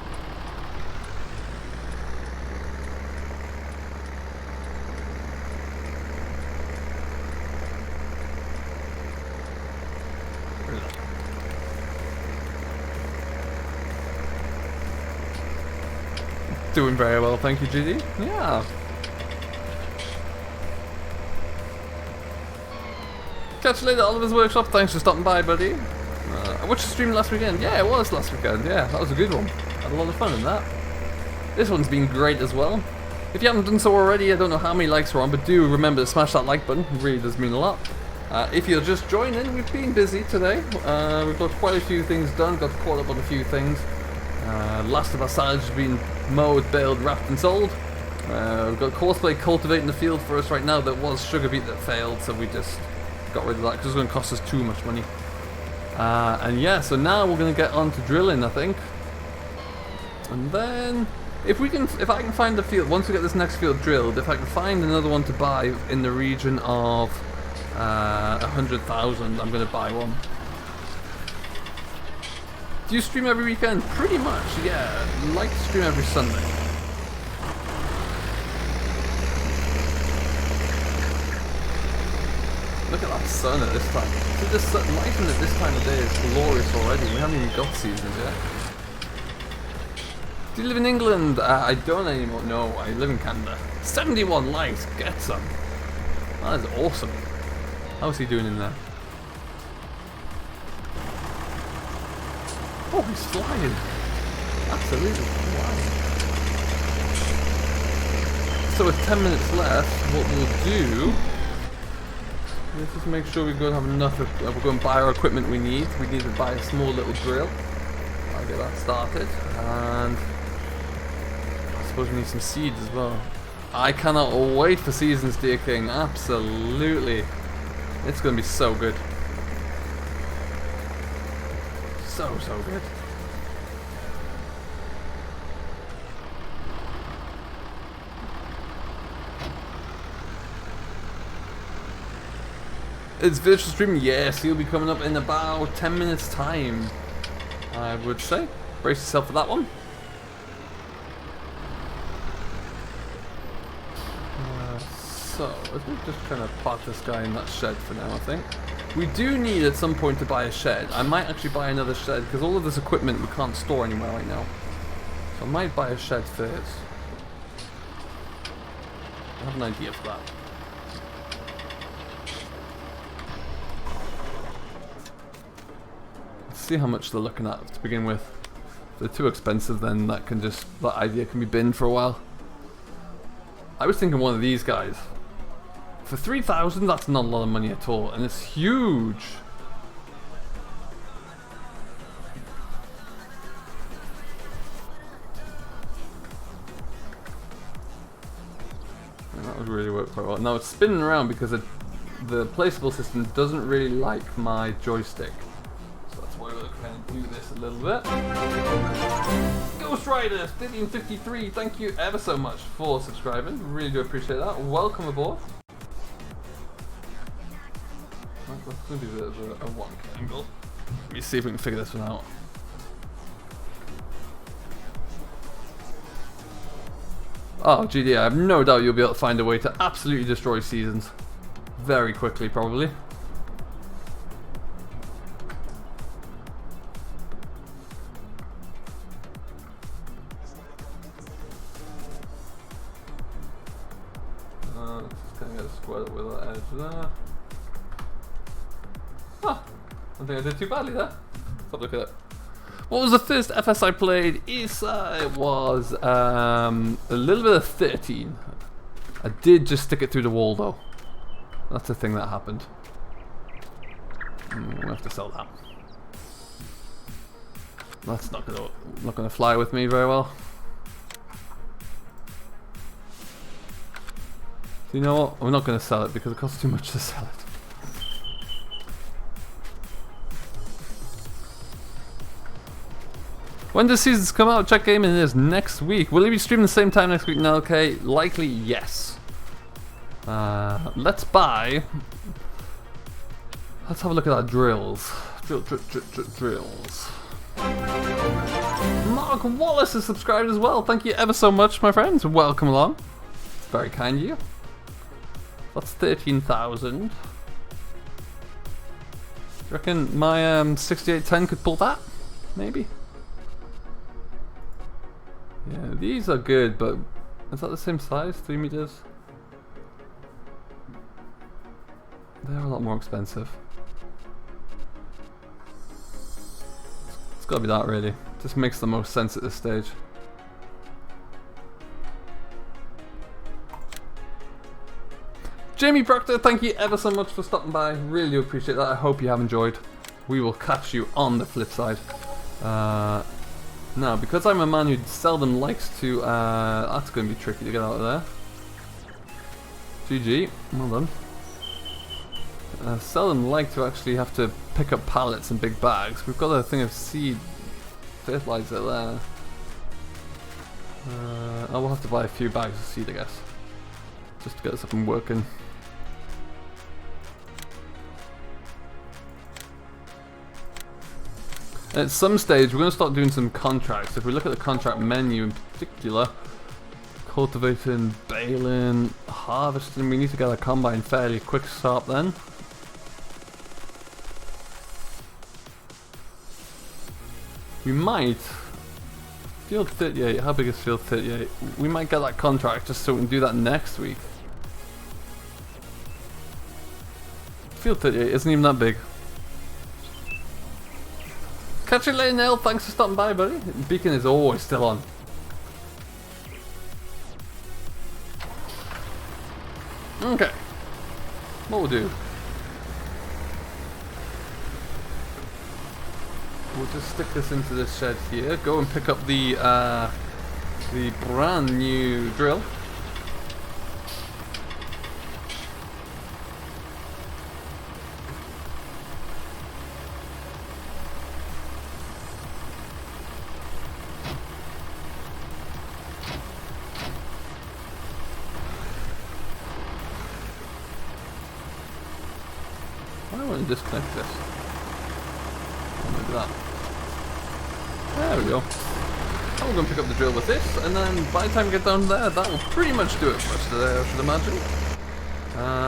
Doing very well, thank you, GD. Yeah. Catch you later, Oliver's Workshop. Thanks for stopping by, buddy. I watched the stream last weekend. Yeah, it was last weekend. Yeah, that was a good one. Had a lot of fun in that. This one's been great as well. If you haven't done so already, I don't know how many likes we're on, but do remember to smash that like button. It really does mean a lot. If you're just joining, we've been busy today. We've got quite a few things done, got caught up on a few things. Last of our silage has been mowed, baled, wrapped and sold. We've got Courseplay cultivating the field for us right now. That was sugar beet that failed, so we just got rid of that because it was going to cost us too much money. And yeah, so now we're going to get on to drilling, I think. And then if I can find a field, once we get this next field drilled, if I can find another one to buy in the region of 100,000, I'm going to buy one. Do you stream every weekend? Pretty much, yeah. I like to stream every Sunday. Look at that sun at this time. See, the sun, lighting at this time of day is glorious already. We haven't even got season yet. Do you live in England? I don't anymore. No, I live in Canada. 71 likes. Get some. That is awesome. How's he doing in there? Oh, he's flying. Absolutely flying. So with 10 minutes left, what we'll do... let's just make sure we're going to have enough of... we're going to buy our equipment we need. We need to buy a small little drill. I'll get that started. And... I suppose we need some seeds as well. I cannot wait for Seasons, dear King. Absolutely. It's going to be so good. So good. It's virtual stream, yes, he'll be coming up in about 10 minutes time, I would say. Brace yourself for that one. So, let's just kind of park this guy in that shed for now, I think. We do need at some point to buy a shed. I might actually buy another shed, because all of this equipment we can't store anywhere right now. So I might buy a shed first. I have an idea for that. Let's see how much they're looking at to begin with. If they're too expensive, then that idea can be binned for a while. I was thinking one of these guys. For 3,000, that's not a lot of money at all, and it's huge. And that would really work quite well. Now it's spinning around because the placeable system doesn't really like my joystick. So that's why we're going to do this a little bit. Ghost Rider 1553, thank you ever so much for subscribing. Really do appreciate that. Welcome aboard. That's going to be a bit of a wonk angle. Let me see if we can figure this one out. Oh, GD, I have no doubt you'll be able to find a way to absolutely destroy seasons. Very quickly, probably. Just kind of get a square up with that edge there. Oh, I think I did too badly there. Let's have a look at it. What was the first FS I played? It was a little bit of 13. I did just stick it through the wall though. That's the thing that happened. We'll have to sell that. That's not gonna fly with me very well. So you know what? We're not gonna sell it because it costs too much to sell it. When does seasons come out? Check gaming is next week. Will it be streaming the same time next week? No, okay. Likely yes. Let's buy. Let's have a look at our drills. Drills. Mark Wallace is subscribed as well. Thank you ever so much, my friends. Welcome along. Very kind of you. That's 13,000. Do you reckon my 6810 could pull that? Maybe. Yeah, these are good, but is that the same size? 3 meters? They're a lot more expensive. It's gotta be that, really. Just makes the most sense at this stage. Jamie Proctor, thank you ever so much for stopping by. Really do appreciate that. I hope you have enjoyed. We will catch you on the flip side. Now, because I'm a man who seldom likes to, that's going to be tricky to get out of there. GG, well done. Seldom like to actually have to pick up pallets and big bags. We've got a thing of seed fertilizer there. I will have to buy a few bags of seed, I guess, just to get us up and working. At some stage, we're going to start doing some contracts. If we look at the contract menu in particular, cultivating, baling, harvesting, we need to get a combine fairly quick start then. We might, field 38, how big is field 38? We might get that contract just so we can do that next week. Field 38 isn't even that big. Catch you later, Neil. Thanks for stopping by, buddy. Beacon is always still on. Okay. What we'll do? We'll just stick this into this shed here. Go and pick up the brand new drill. I want to disconnect this. Maybe that. There we go. I'm going to pick up the drill with this, and then by the time we get down there, that will pretty much do it for us today, I should imagine.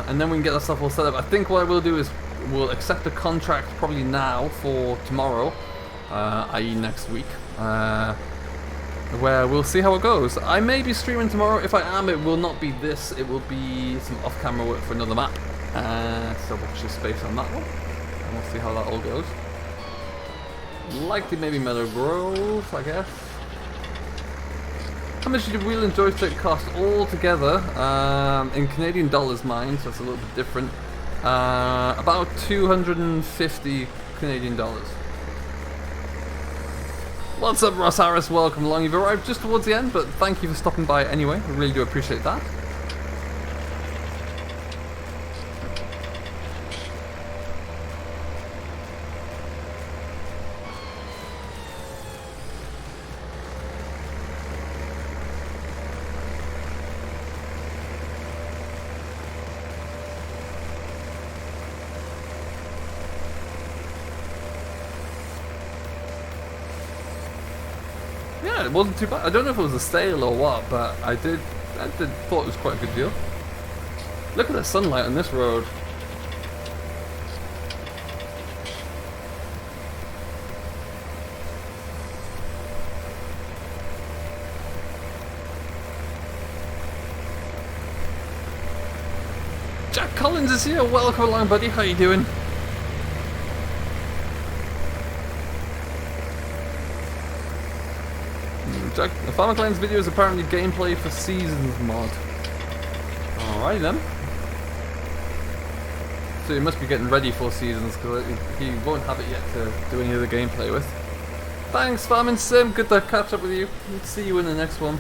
And then we can get that stuff all set up. I think what I will do is we'll accept a contract probably now for tomorrow, i.e. next week, where we'll see how it goes. I may be streaming tomorrow. If I am, it will not be this. It will be some off-camera work for another map. So watch this space on that one, and we'll see how that all goes. Likely maybe Meadow Grove, I guess. How much did Wheel and Joystick cost all together? In Canadian dollars, mind, so it's a little bit different. About 250 Canadian dollars. What's up, Ross Harris? Welcome along. You've arrived just towards the end, but thank you for stopping by anyway. I really do appreciate that. Yeah, it wasn't too bad. I don't know if it was a sale or what, but I did thought it was quite a good deal. Look at the sunlight on this road. Jack Collins is here. Welcome along, buddy. How you doing? Jack, the Farmer Client's video is apparently gameplay for Seasons mod. Alright then. So he must be getting ready for Seasons, because he won't have it yet to do any other gameplay with. Thanks, Farming Sim. Good to catch up with you. We'll see you in the next one.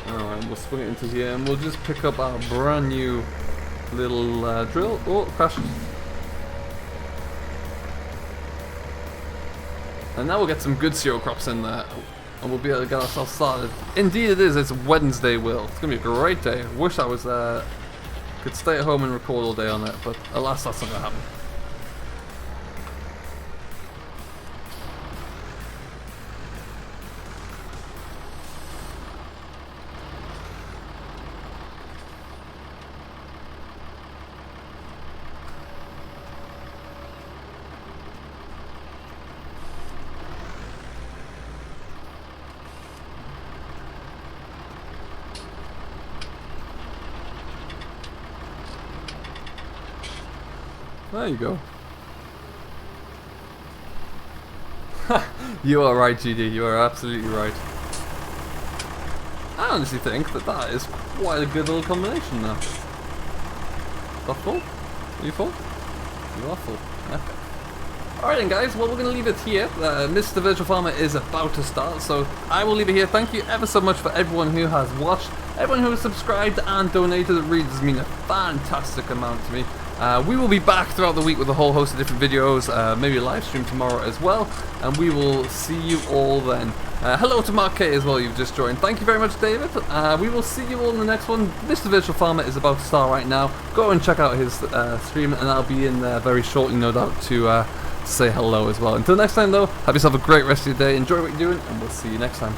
Alright, we'll swing it into here and we'll just pick up our brand new little drill. Oh, crashed. And now we'll get some good cereal crops in there and we'll be able to get ourselves started. Indeed it is, it's Wednesday, Will. It's going to be a great day. I wish I was could stay at home and record all day on it, but alas, that's not going to happen. There you go. You are right, GD. You are absolutely right. I honestly think that that is quite a good little combination now. That full? Are you full? You are full. Okay. Alright then guys, well we're going to leave it here. Mr. Virtual Farmer is about to start, so I will leave it here. Thank you ever so much for everyone who has watched, everyone who has subscribed and donated. It really does mean a fantastic amount to me. We will be back throughout the week with a whole host of different videos, maybe a live stream tomorrow as well, and we will see you all then. Hello to Mark K as well, you've just joined. Thank you very much, David. We will see you all in the next one. Mr. Virtual Farmer is about to start right now. Go and check out his stream, and I'll be in there very shortly, no doubt, to say hello as well. Until next time, though, have yourself a great rest of your day. Enjoy what you're doing, and we'll see you next time.